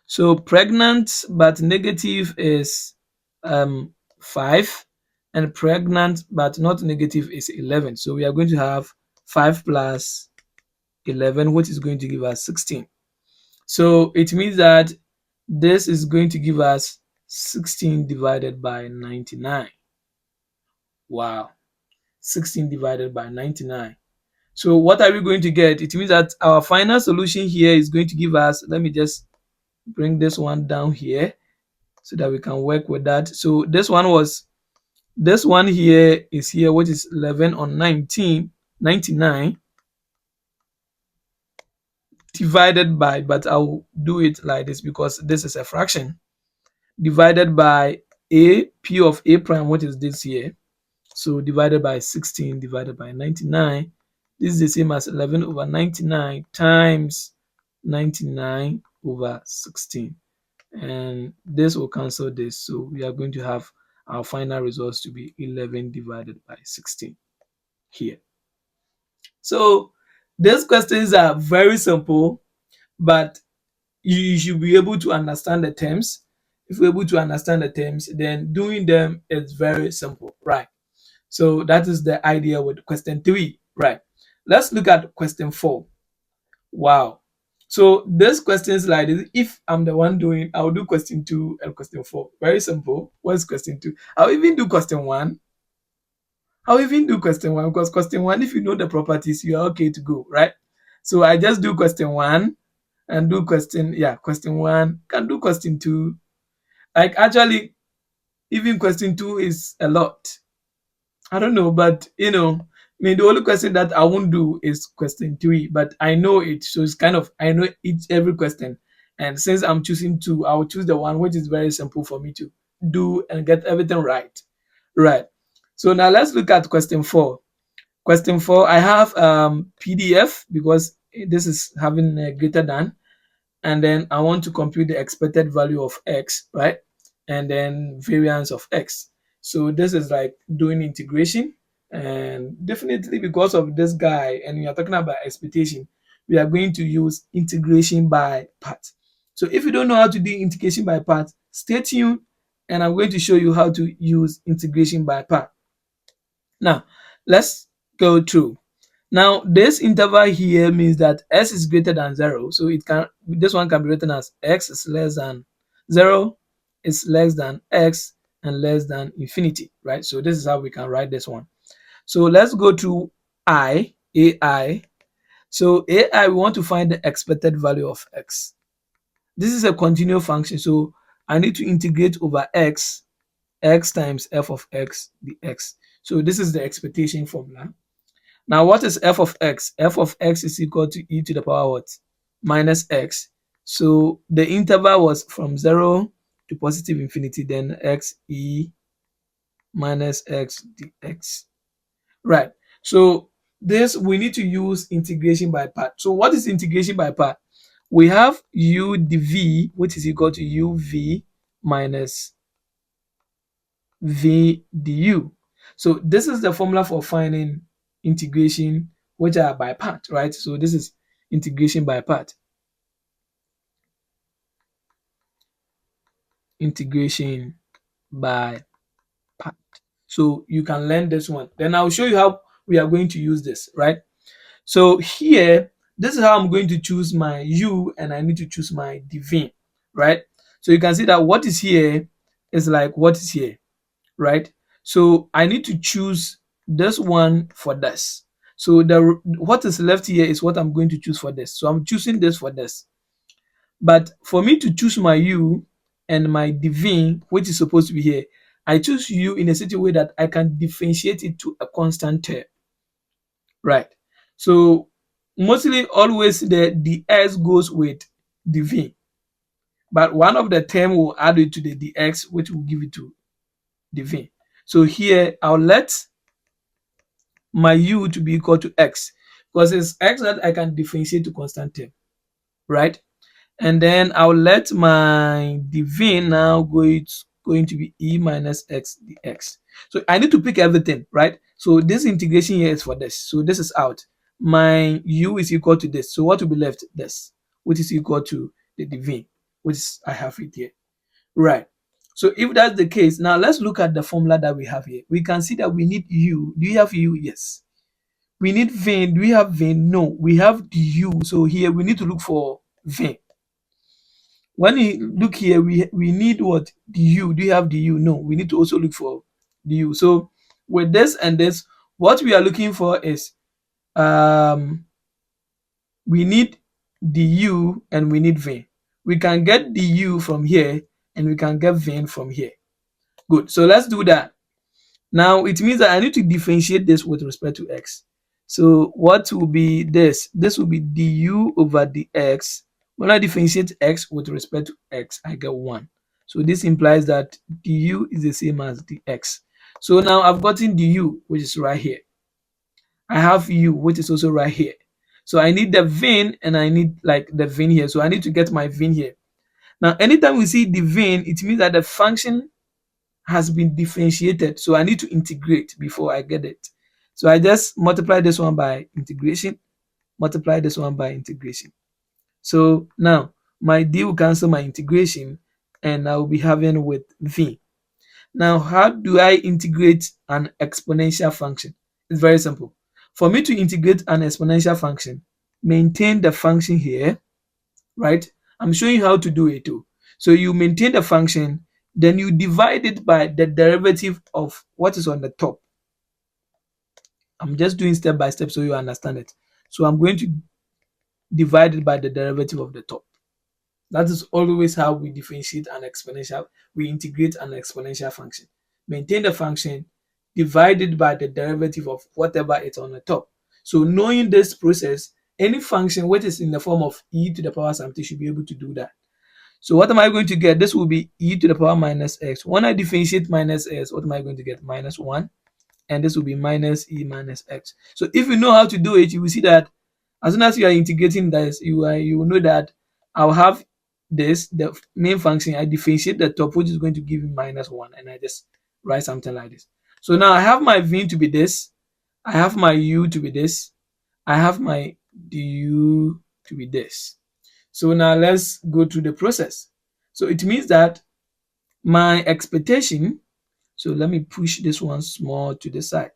So pregnant but negative is 5, and pregnant but not negative is 11. So we are going to have 5 plus 11, which is going to give us 16. So it means that this is going to give us 16 divided by 99. Wow. 16 divided by 99. So what are we going to get? It means that our final solution here is going to give us, let me just bring this one down here so that we can work with that. So this one here is here, which is 11 on 99 divided by, but I'll do it like this because this is a fraction, divided by P of A prime, which is this here. So divided by 16 divided by 99. This is the same as 11 over 99 times 99 over 16. And this will cancel this. So we are going to have our final results to be 11 divided by 16 here. So these questions are very simple, but you should be able to understand the terms. If you're able to understand the terms, then doing them is very simple, right? So that is the idea with question 3, right? Let's look at question 4. Wow. So this questions like this, if I'm the one doing, I'll do question 2 and question 4. Very simple. What's question 2? I'll even do question 1. I'll even do question 1 because question 1, if you know the properties, you are okay to go, right? So I just do question 1 and do question 1, can do question 2. Like actually, even question 2 is a lot. I don't know, but I mean, the only question that I won't do is question 3, but I know it. So it's kind of, I know every question. And since I'm choosing 2, I will choose the one which is very simple for me to do and get everything right. Right. So now let's look at question 4. Question 4, I have PDF because this is having a greater than, and then I want to compute the expected value of x, right? And then variance of x. So this is like doing integration, and definitely because of this guy, and we are talking about expectation, we are going to use integration by part. So if you don't know how to do integration by part, stay tuned, and I'm going to show you how to use integration by part. Now, let's go through. Now, this interval here means that s is greater than 0. So this one can be written as x is less than 0, is less than x, and less than infinity, right? So this is how we can write this one. So let's go to AI. So AI, we want to find the expected value of x. This is a continuous function. So I need to integrate over x times f of x dx. So this is the expectation formula. Now, what is f of x? F of x is equal to e to the power what? minus x. So the interval was from 0 to positive infinity, then x e minus x dx. Right. So this we need to use integration by part. So what is integration by part? We have u dv, which is equal to uv minus v du. So this is the formula for finding integration, which are by part, right? So this is integration by part. Integration by part. So you can learn this one. Then I'll show you how we are going to use this, right? So here, this is how I'm going to choose my u, and I need to choose my divine, right? So you can see that what is here is like what is here, right? So I need to choose this one for this. So the what is left here is what I'm going to choose for this. So I'm choosing this for this. But for me to choose my u and my divine, which is supposed to be here, I choose u in a such a way that I can differentiate it to a constant term, right? So mostly always the s goes with divine, but one of the term will add it to the dx, which will give it to divine. So here I'll let my u to be equal to x, because it's x that I can differentiate to constant term, right? And then I'll let my divine now going to be e minus x dx. So I need to pick everything, right? So this integration here is for this. So this is out. My u is equal to this. So what will be left? This, which is equal to the divine, which is, I have it here, right? So if that's the case, now let's look at the formula that we have here. We can see that we need u. Do you have u? Yes. We need vein. Do we have vein? No. We have the u. So here we need to look for vein. When you look here, we need what? The u. Do you have the u? No. We need to also look for the u. So with this and this, what we are looking for is we need the u and we need vein. We can get the u from here and we can get vein from here. Good. So let's do that. Now it means that I need to differentiate this with respect to x. So what will be this? This will be du over dx. When I differentiate x with respect to x, I get 1. So this implies that du is the same as dx. So now I've gotten du, which is right here. I have u, which is also right here. So I need the vein and I need like the vein here. So I need to get my vein here. Now anytime we see the vein, it means that the function has been differentiated. So I need to integrate before I get it. So I just multiply this one by integration, multiply this one by integration. So now my d will cancel my integration and I will be having with v. Now, how do I integrate an exponential function? It's very simple. For me to integrate an exponential function, maintain the function here, right? I'm showing you how to do it too. So you maintain the function, then you divide it by the derivative of what is on the top. I'm just doing step by step so you understand it. So I'm going to divide it by the derivative of the top. That is always how we differentiate an exponential. We integrate an exponential function. Maintain the function, divide it by the derivative of whatever is on the top. So knowing this process, any function which is in the form of e to the power something should be able to do that. So what am I going to get? This will be e to the power minus x. When I differentiate minus x, what am I going to get? Minus 1. And this will be minus e minus x. So if you know how to do it, you will see that as soon as you are integrating this, you will know that I'll have this, the main function, I differentiate the top, which is going to give me minus 1, and I just write something like this. So now I have my v to be this, I have my u to be this, I have my du to be this. So now let's go through the process. So it means that my expectation, so let me push this one small to the side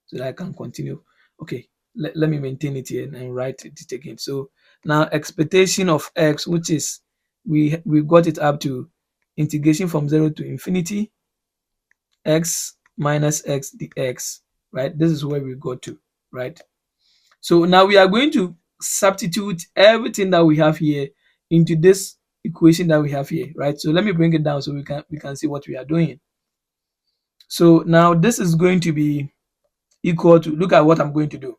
so that I can continue. Okay, let me maintain it here and write it again. So now expectation of x, which is we got it up to integration from 0 to infinity x minus x dx, right? This is where we got to, right? So now we are going to substitute everything that we have here into this equation that we have here, right? So let me bring it down so we can see what we are doing. So now this is going to be equal to, look at what I'm going to do.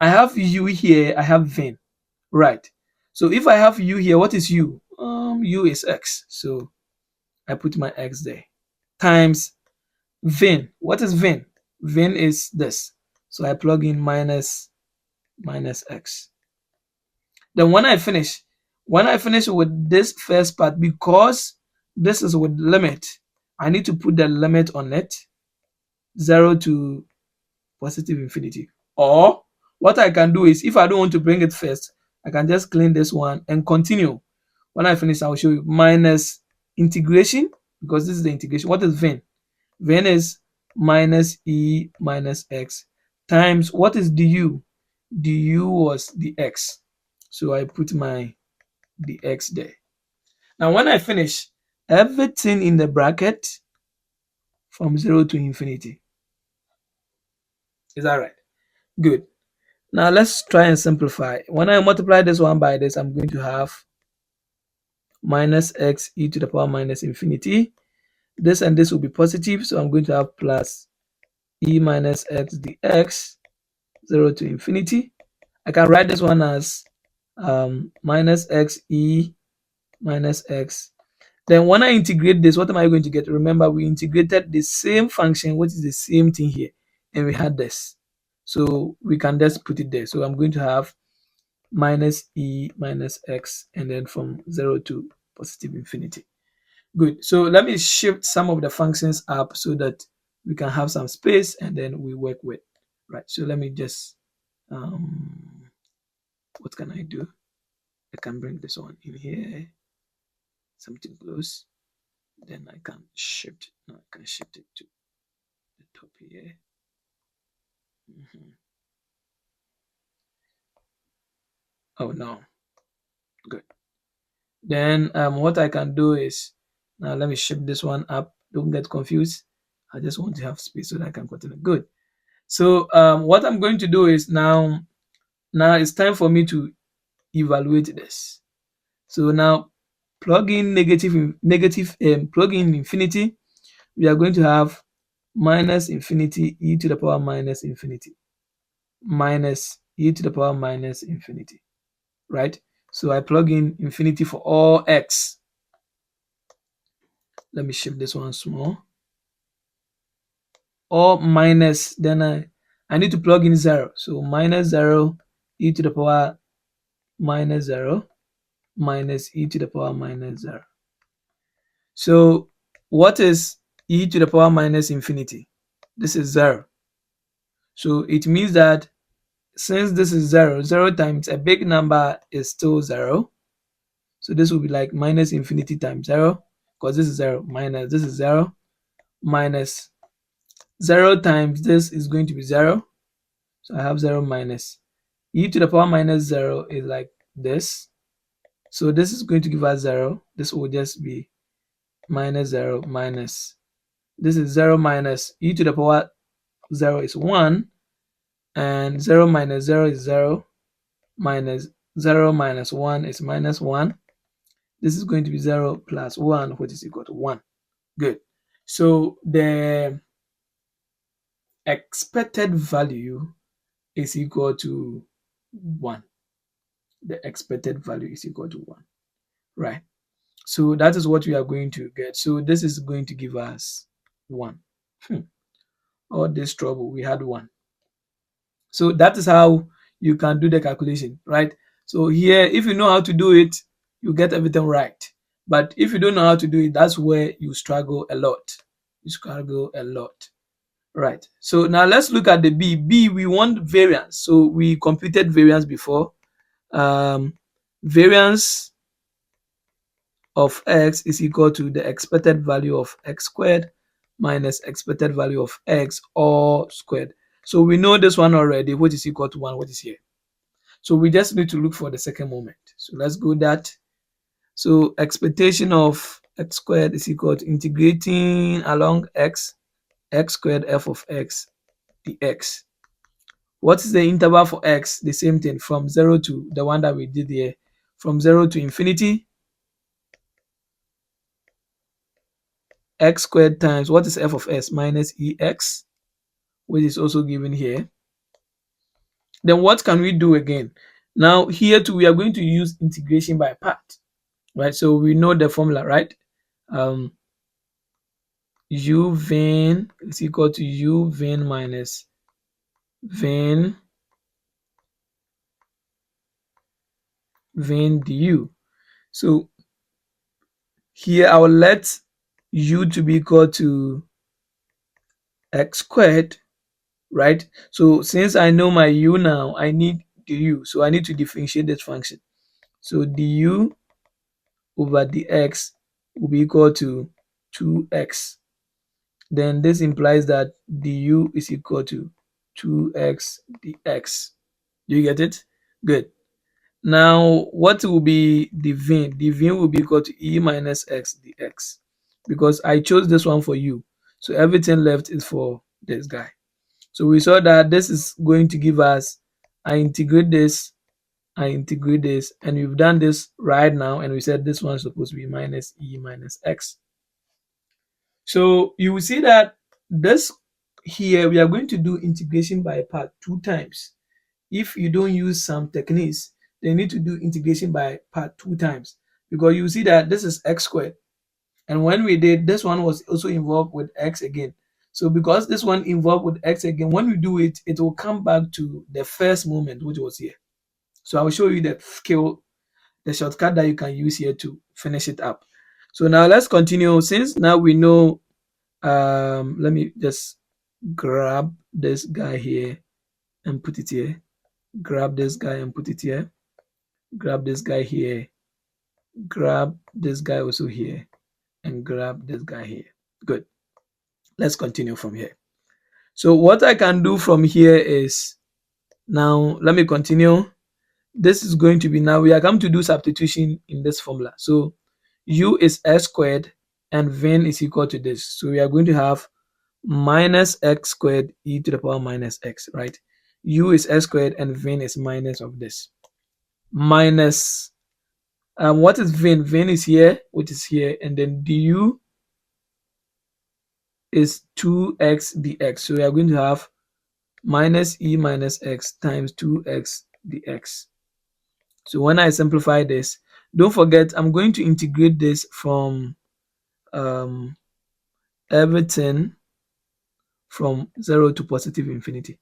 I have u here, I have vein. right? So if I have u here, what is u? U is x. So I put my x there. Times vin. What is vin? Vin is this. So I plug in minus x. Then when I finish with this first part, because this is with limit, I need to put the limit on it, 0 to positive infinity. Or what I can do is, if I don't want to bring it first, I can just clean this one and continue. When I finish, I'll show you minus integration, because this is the integration. What is vin? Vin is minus e minus x times, what is du? Du was the x. So I put the x there. Now when I finish, everything in the bracket from 0 to infinity. Is that right? Good. Now let's try and simplify. When I multiply this one by this, I'm going to have minus x e to the power minus infinity. This and this will be positive, so I'm going to have plus e minus x dx, 0 to infinity. I can write this one as minus x e minus x. Then when I integrate this, what am I going to get? Remember, we integrated the same function, which is the same thing here, and we had this. So we can just put it there. So I'm going to have minus e minus x, and then from 0 to positive infinity. Good. So let me shift some of the functions up so that we can have some space, and then we work with. Right. So let me just, what can I do? I can bring this one in here, something close. Then I can shift. No, I can shift it to the top here. Oh no. Good. Then what I can do is, now let me shift this one up. Don't get confused. I just want to have space so that I can continue. Good. So what I'm going to do is, now it's time for me to evaluate this. So now plug in plug in infinity. We are going to have minus infinity e to the power minus infinity minus e to the power minus infinity, right? So I plug in infinity for all x. Let me shift this one small. Or minus, then I need to plug in 0. So minus 0 e to the power minus 0 minus e to the power minus 0. So what is e to the power minus infinity? This is 0. So it means that since this is 0, 0 times a big number is still 0. So this will be like minus infinity times 0, because this is 0 minus this is 0 minus 0 times this is going to be 0. So I have 0 minus e to the power minus 0 is like this. So this is going to give us 0. This will just be minus 0 minus, this is 0 minus e to the power 0 is 1, and 0 minus 0 is 0, minus 0 minus 1 is minus 1. This is going to be 0 plus 1, which is equal to 1. Good. So the expected value is equal to 1. The expected value is equal to 1, right? So that is what we are going to get. So this is going to give us 1. All this trouble, we had 1. So that is how you can do the calculation, right? So here, if you know how to do it, you get everything right. But if you don't know how to do it, that's where you struggle a lot. You struggle a lot. Right. So now let's look at the B. B, we want variance. So we computed variance before. Variance of x is equal to the expected value of x squared minus expected value of x all squared. So we know this one already, which is equal to 1, what is here. So we just need to look for the second moment. So let's go that. So expectation of x squared is equal to integrating along x squared f of x dx. What is the interval for x? The same thing, from 0 to the one that we did here, from 0 to infinity, x squared times, what is f of s? Minus ex, which is also given here. Then what can we do again? Now here too, we are going to use integration by part, right? So we know the formula, right? Um, u vin is equal to u vin minus vin du. So here I will let u to be equal to x squared, right? So since I know my u now, I need du. So I need to differentiate this function. So du over dx will be equal to 2x. Then this implies that du is equal to 2x dx. Do you get it? Good. Now, what will be the vin? The vin will be equal to e minus x dx, because I chose this one for u. So everything left is for this guy. So we saw that this is going to give us, I integrate this, and we've done this right now, and we said this one is supposed to be minus e minus x. So you will see that this here, we are going to do integration by part 2 times. If you don't use some techniques, they need to do integration by part 2 times, because you see that this is x squared, and when we did, this one was also involved with x again. So because this one involved with x again, when we do it, it will come back to the first moment, which was here. So I will show you the skill, the shortcut that you can use here to finish it up. So now let's continue. Since now we know, let me just grab this guy here and put it here. Grab this guy and put it here. Grab this guy here. Grab this guy also here. And grab this guy here. Good. Let's continue from here. So what I can do from here is, now let me continue. This is going to be, now we are going to do substitution in this formula. So u is x squared and vin is equal to this. So we are going to have minus x squared e to the power minus x, right? U is x squared and vin is minus of this. Minus, what is vin? Vin is here, which is here, and then du is 2x dx. So we are going to have minus e minus x times 2x dx. So when I simplify this, don't forget I'm going to integrate this from everything from 0 to positive infinity.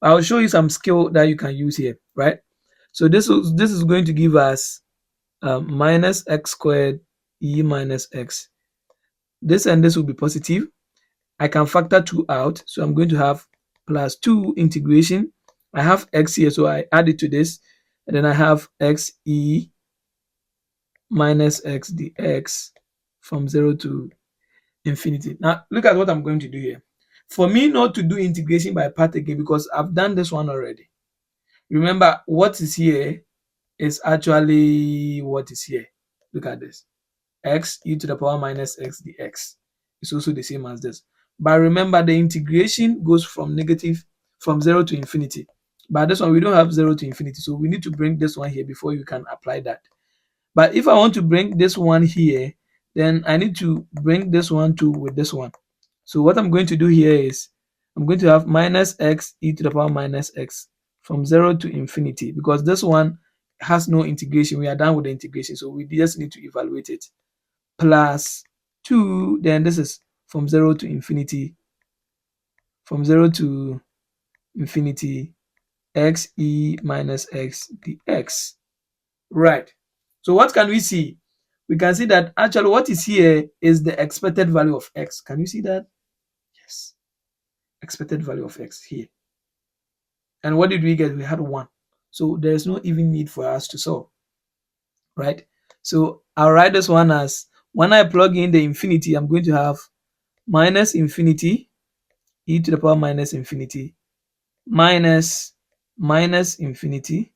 I'll show you some skill that you can use here, right? So this is going to give us minus x squared e minus x. This and this will be positive. I can factor 2 out, so I'm going to have plus 2 integration. I have x here, so I add it to this, and then I have x e minus x dx from 0 to infinity. Now look at what I'm going to do here. For me not to do integration by part again, because I've done this one already. Remember, what is here is actually what is here. Look at this. X e to the power minus x dx is also the same as this. But remember, the integration goes from 0 to infinity. But this one, we don't have 0 to infinity. So we need to bring this one here before you can apply that. But if I want to bring this one here, then I need to bring this one too with this one. So what I'm going to do here is, I'm going to have minus x e to the power minus x from 0 to infinity, because this one has no integration. We are done with the integration, so we just need to evaluate it. Plus 2, then this is from 0 to infinity, x e minus x dx. Right. So what can we see? We can see that actually what is here is the expected value of x. Can you see that? Yes. Expected value of x here. And what did we get? We had 1. So there's no even need for us to solve. Right? So I'll write this one as, when I plug in the infinity, I'm going to have minus infinity e to the power minus infinity minus infinity.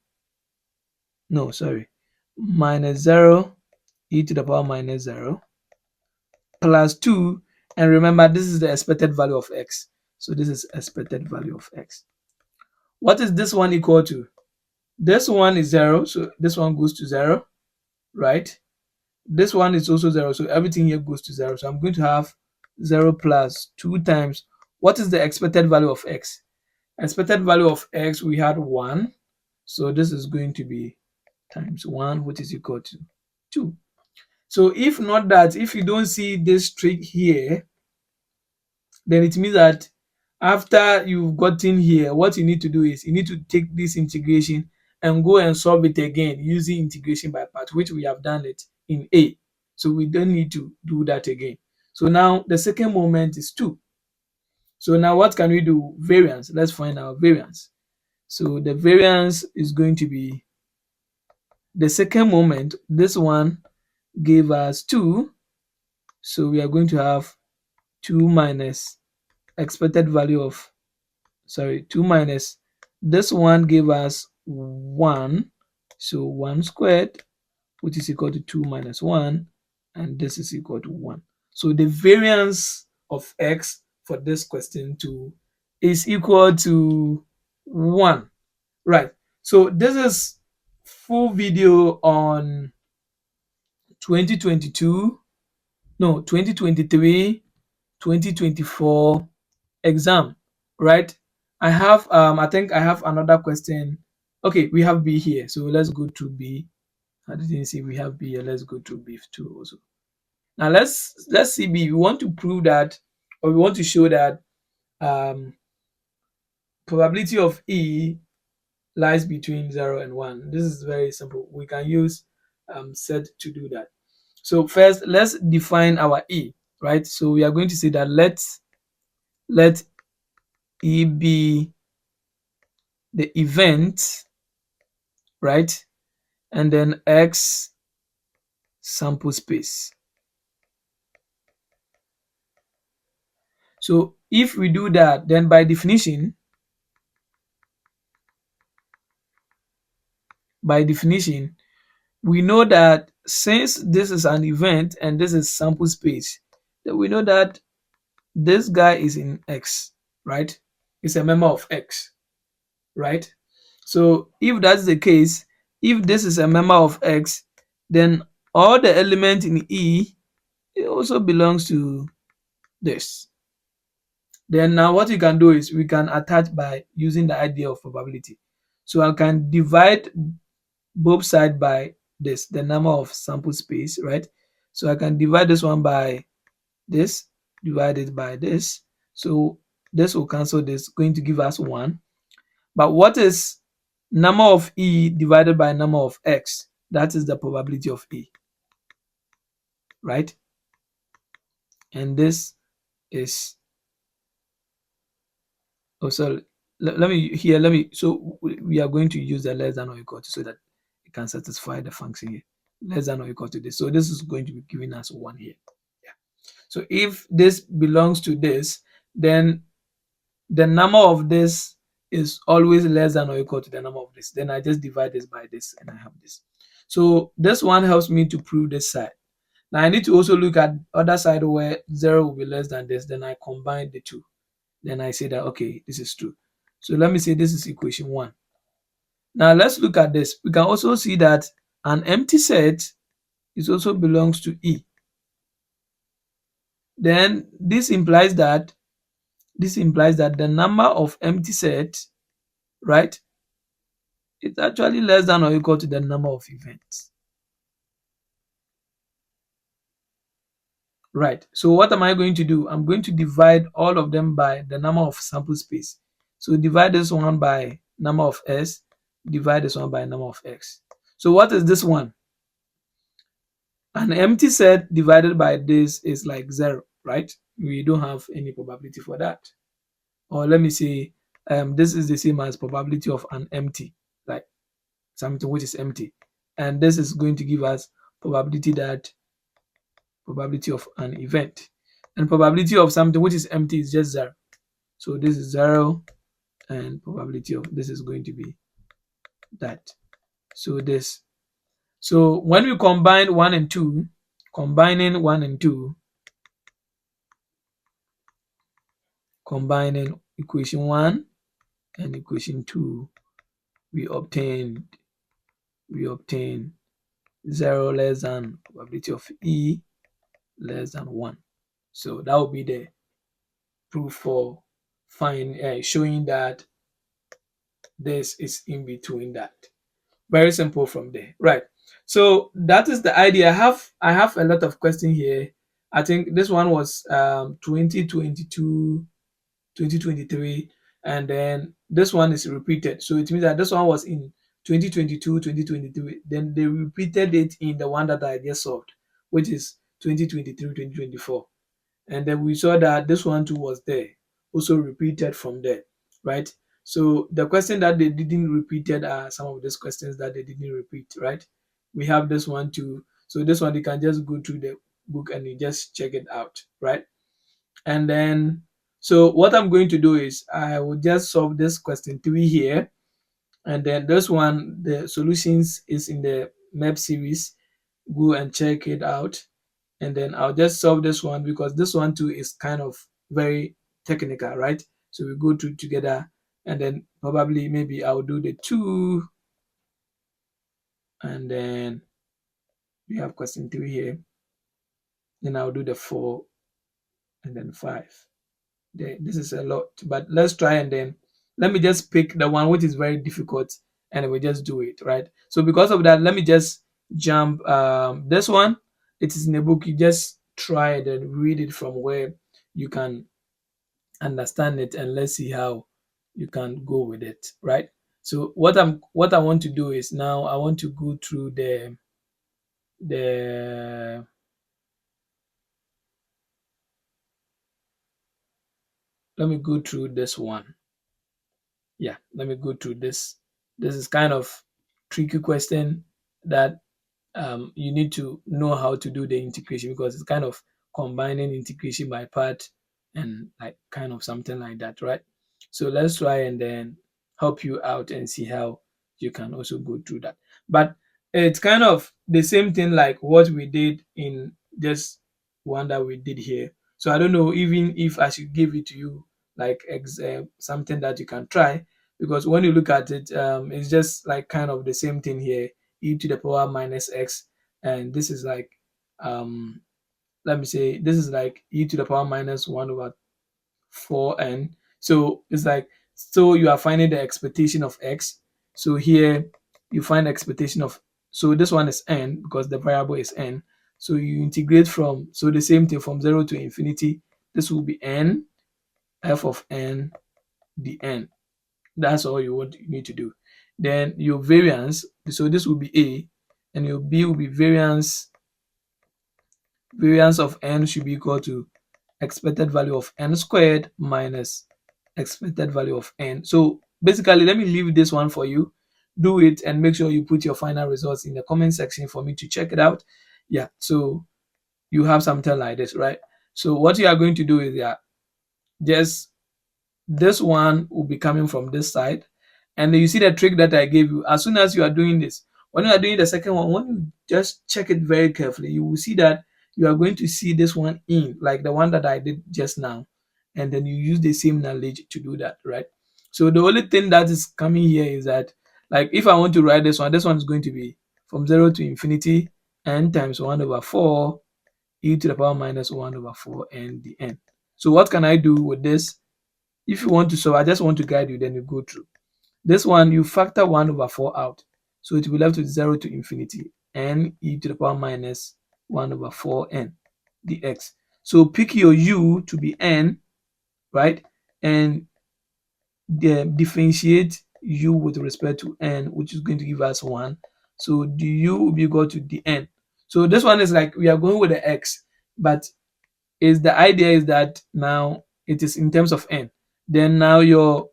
No, sorry. Minus 0 e to the power minus 0 plus 2, and remember this is the expected value of x, so this is expected value of x. What is this one equal to? This one is 0, so this one goes to 0, right? This one is also 0, so everything here goes to 0. So I'm going to have 0 plus 2 times, what is the expected value of x? Expected value of x, we had 1, So this is going to be times 1, which is equal to 2. So if not that, if you don't see this trick here, then it means that after you've gotten here, what you need to do is you need to take this integration and go and solve it again using integration by part, which we have done it in A. So we don't need to do that again. So now the second moment is 2. So now what can we do? Variance. Let's find our variance. So the variance is going to be the second moment. This one gave us 2. So we are going to have 2 minus expected value of, 2 minus, this one gave us 1. So 1 squared, which is equal to 2 minus 1. And this is equal to 1. So the variance of x for this question 2 is equal to 1. Right. So this is full video on 2022, no, 2023, 2024 exam, right? I think I have another question. Okay, we have B here. So let's go to B. I didn't see we have B here. Let's go to B too also. Now let's see B. We want to prove that, or we want to show that probability of E lies between 0 and 1. This is very simple. We can use set to do that. So first, let's define our E, right? So we are going to say that let E be the event, right? And then X sample space. So if we do that, then by definition, we know that since this is an event and this is sample space, then we know that this guy is in X, right? It's a member of X, right? So if that's the case, if this is a member of X, then all the element in E, it also belongs to this. Then now what you can do is we can attach by using the idea of probability. So I can divide both sides by this, the number of sample space, right? So I can divide this one by this, divide it by this. So this will cancel this, going to give us 1. But what is number of E divided by number of X? That is the probability of E, right? And this is, oh, sorry. Let me, so we are going to use the less than or equal to so that it can satisfy the function here. Less than or equal to this. So this is going to be giving us 1 here. Yeah. So if this belongs to this, then the number of this is always less than or equal to the number of this. Then I just divide this by this and I have this. So this one helps me to prove this side. Now I need to also look at other side where 0 will be less than this. Then I combine the two. Then I say that, okay, this is true. So let me say this is equation 1. Now let's look at this. We can also see that an empty set is also belongs to E. Then this implies that the number of empty sets, right, is actually less than or equal to the number of events. Right. So what am I going to do? I'm going to divide all of them by the number of sample space. So divide this one by number of S, divide this one by number of X. So what is this one? An empty set divided by this is like 0, right? We don't have any probability for that. Or let me say, this is the same as probability of an empty, like something which is empty. And this is going to give us probability of an event. And probability of something which is empty is just 0. So this is 0, and probability of this is going to be that. So this. So when we combine 1 and 2, combining 1 and 2, combining equation 1 and equation 2, we obtain 0 less than probability of E less than 1. So that will be the proof for showing that this is in between that. Very simple from there, right? So that is the idea. I have a lot of questions here. I think this one was 2022, 2023, and then this one is repeated. So it means that this one was in 2022, 2023. Then they repeated it in the one that I just solved, which is 2023, 2024. And then we saw that this one too was there, also repeated from there, right? So the question that they didn't repeated are some of these questions that they didn't repeat, right? We have this one too. So this one you can just go through the book and you just check it out, right? And then so what I'm going to do is I will just solve this question 3 here, and then this one the solutions is in the MEP series. Go and check it out, and then I'll just solve this one because this one too is kind of very technical, right? So we go through together, and then probably maybe I'll do the 2, and then we have question 3 here. Then I'll do the 4, and then 5. This is a lot, but let's try, and then let me just pick the one which is very difficult, and we just do it, right? So because of that, let me just jump this one. It is in the book. You just try it and read it from where you can understand it, and let's see how you can go with it, right? So what I want to do is now I want to go through the let me go through this one. Yeah, let me go through this. This is kind of tricky question that you need to know how to do the integration, because it's kind of combining integration by part and like kind of something like that, right? So let's try and then help you out and see how you can also go through that. But it's kind of the same thing like what we did in this one that we did here. So I don't know even if I should give it to you like something that you can try, because when you look at it, it's just like kind of the same thing here, e to the power minus x, and this is like let me say this is like e to the power minus 1 over 4n. So it's like, so you are finding the expectation of x. So here you find expectation of, so this one is n because the variable is n. So you integrate from, so the same thing from 0 to infinity. This will be n f of n dn. That's all you need to do. Then your variance, so this will be a, and your b will be variance of n should be equal to expected value of n squared minus expected value of n. So basically, let me leave this one for you. Do it and make sure you put your final results in the comment section for me to check it out. Yeah, so you have something like this, right? So what you are going to do is, yeah, just this one will be coming from this side, and you see the trick that I gave you. As soon as you are doing this, when you are doing the second one, when you just check it very carefully, you will see that you are going to see this one in like the one that I did just now, and then you use the same knowledge to do that, right? So the only thing that is coming here is that, like, if I want to write this one is going to be from 0 to infinity n times 1 over 4 e to the power minus 1 over 4 n dn. So what can I do with this? If you want to solve, I just want to guide you, then you go through. This one, you factor 1 over 4 out. So it will be left with 0 to infinity, n e to the power minus 1 over 4n dx. So pick your u to be n, right? And differentiate u with respect to n, which is going to give us 1. So the u will be equal to the n. So this one is like we are going with the x, but is the idea is that now it is in terms of n. Then now your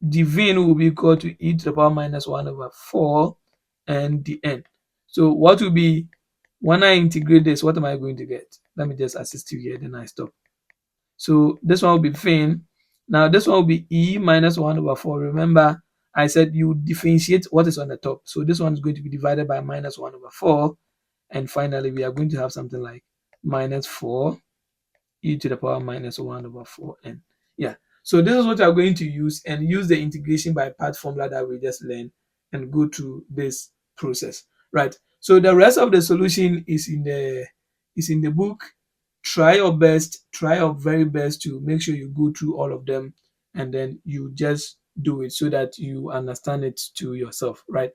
dvn will be equal to e to the power minus 1 over 4 and dn. So what will be, when I integrate this, what am I going to get? Let me just assist you here, then I stop. So this one will be fin. Now this one will be e minus 1 over 4. Remember, I said you differentiate what is on the top. So this one is going to be divided by minus 1 over 4. And finally, we are going to have something like minus 4 e to the power minus 1 over 4n. Yeah. So this is what we are going to use, and use the integration by part formula that we just learned and go through this process. Right. So the rest of the solution is in the book. Try your very best to make sure you go through all of them, and then you just do it so that you understand it to yourself, right?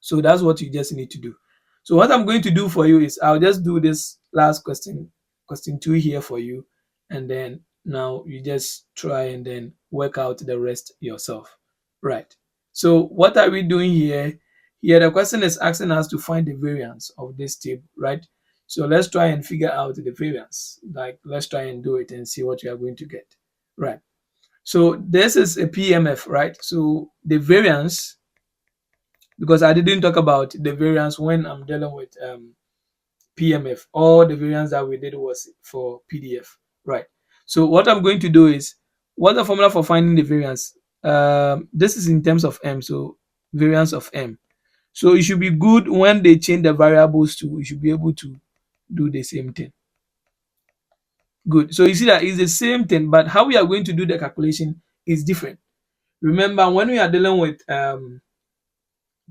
So that's what you just need to do. So what I'm going to do for you is I'll just do this last question 2 here for you, and then now you just try and then work out the rest yourself, right? So what are we doing here? Here the question is asking us to find the variance of this table, right? So let's try and figure out the variance. Like let's try and do it and see what we are going to get, right? So this is a PMF, right? So the variance, because I didn't talk about the variance when I'm dealing with PMF. All the variance that we did was for PDF, right? So what I'm going to do is, what's the formula for finding the variance? This is in terms of M, so variance of M. So it should be good when they change the variables to, you should be able to do the same thing. Good. So you see that it's the same thing, but how we are going to do the calculation is different. Remember, when we are dealing with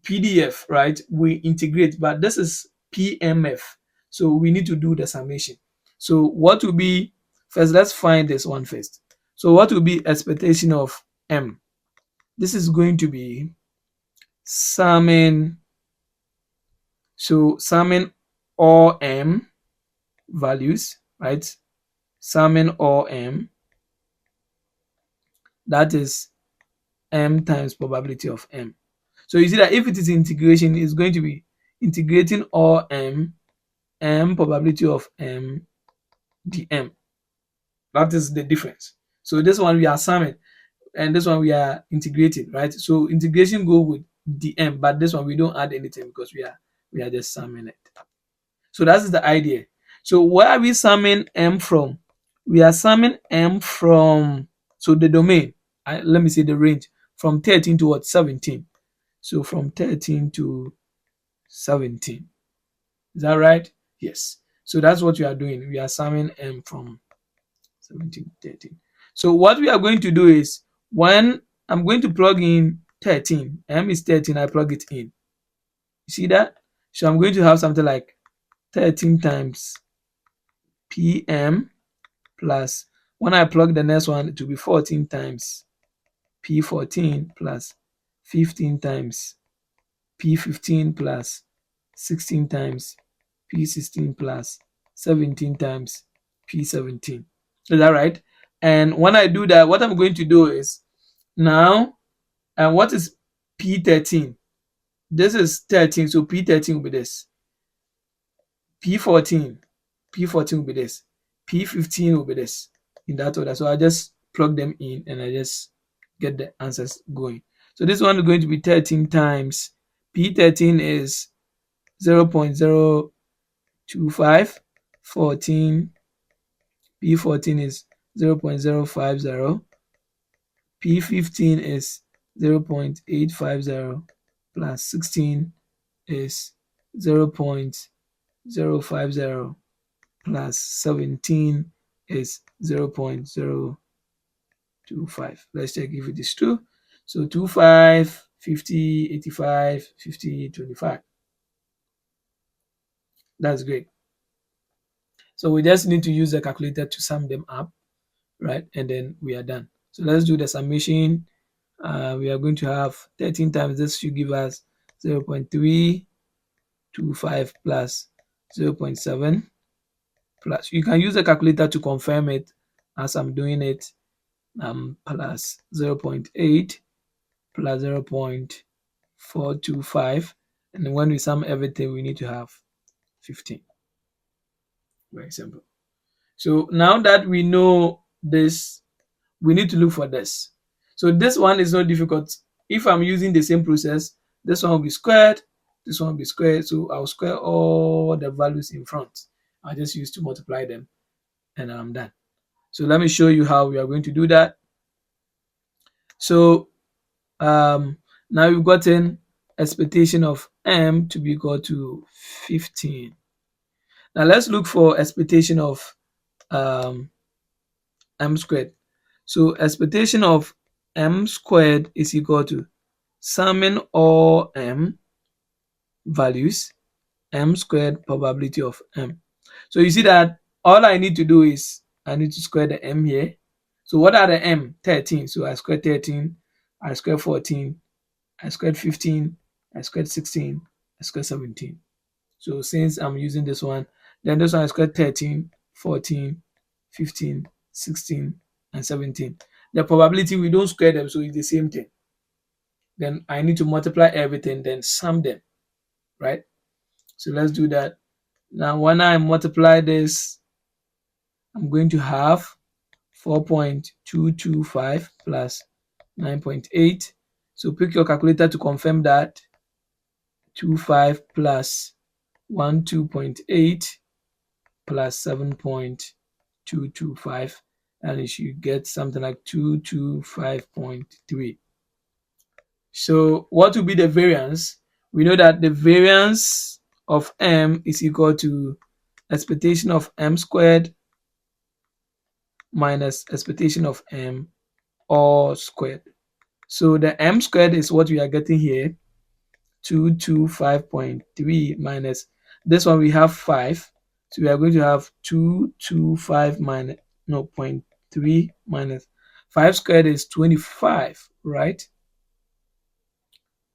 PDF, right, we integrate, but this is PMF. So we need to do the summation. So what will be, first, let's find this one first. So what will be expectation of M? This is going to be summing, so summing all M values, right? Summing all M, that is M times probability of M. So you see that if it is integration, it's going to be integrating all M, M probability of M dm. That is the difference. So this one we are summing, and this one we are integrating, right? So integration go with dm, but this one we don't add anything because we are just summing it. So that is the idea. So where are we summing M from? We are summing M from, so the domain, let me say the range, from 13 to what? 17. So from 13 to 17. Is that right? Yes. So that's what we are doing. We are summing M from 17, 13. So what we are going to do is, when I'm going to plug in 13, M is 13, I plug it in. You see that? So I'm going to have something like 13 times PM plus, when I plug the next one, it will be 14 times P14 plus 15 times P15 plus 16 times P16 plus 17 times P17. Is that right? And when I do that, what I'm going to do is, now, and what is P13? This is 13, so P13 will be this. P14 will be this. P15 will be this, in that order. So I just plug them in and I just get the answers going. So this one is going to be 13 times P13 is 0.025, 14, P14 is 0.050, P15 is 0.850 plus 16 is 0.050 plus 17 is 0.025. Let's check if it is true. So 25, 50, 85, 50, 25. That's great. So we just need to use the calculator to sum them up, right? And then we are done. So let's do the summation. We are going to have 13 times this should give us 0.325 plus 0.7 plus. You can use the calculator to confirm it as I'm doing it. Plus 0.8 plus 0.425, and then when we sum everything, we need to have 15. Very simple. So now that we know this, we need to look for this. So this one is not difficult. If I'm using the same process, this one will be squared, this one will be squared. So I'll square all the values in front. I just use to multiply them, and I'm done. So let me show you how we are going to do that. So now we've gotten expectation of M to be equal to 15. Now let's look for expectation of M squared. So expectation of M squared is equal to summing all M values, M squared probability of M. So you see that all I need to do is I need to square the M here. So what are the M? 13. So I square 13. I squared 14, I squared 15, I squared 16, I squared 17. So since I'm using this one, then this one I squared 13, 14, 15, 16, and 17. The probability we don't square them, so it's the same thing. Then I need to multiply everything, then sum them, right? So let's do that. Now when I multiply this, I'm going to have 4.225 plus 9.8. So pick your calculator to confirm that. 25 plus 12.8 plus 7.225, and you should get something like 225.3. So what will be the variance? We know that the variance of m is equal to expectation of m squared minus expectation of m all squared. So the m squared is what we are getting here, 225.3 minus this one we have 5. So we are going to have 225 minus, no, 0.3 minus 5 squared is 25, right?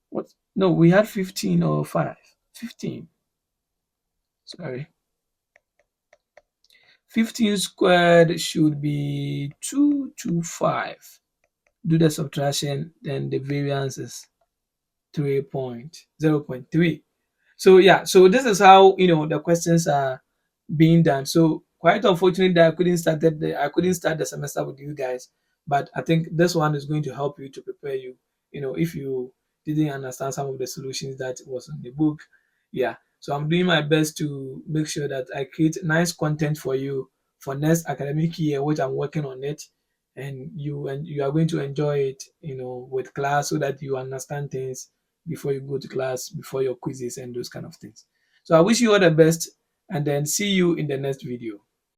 What? No, we had 15 or 5. 15. Sorry. 15 squared should be 225. Do the subtraction, then the variance is 0.3. So yeah, so this is how the questions are being done. So quite unfortunate that I couldn't start the semester with you guys, but I think this one is going to help you to prepare you. If you didn't understand some of the solutions that was in the book, yeah. So I'm doing my best to make sure that I create nice content for you for next academic year, which I'm working on it, and you are going to enjoy it, with class so that you understand things before you go to class, before your quizzes and those kind of things. So I wish you all the best and then see you in the next video.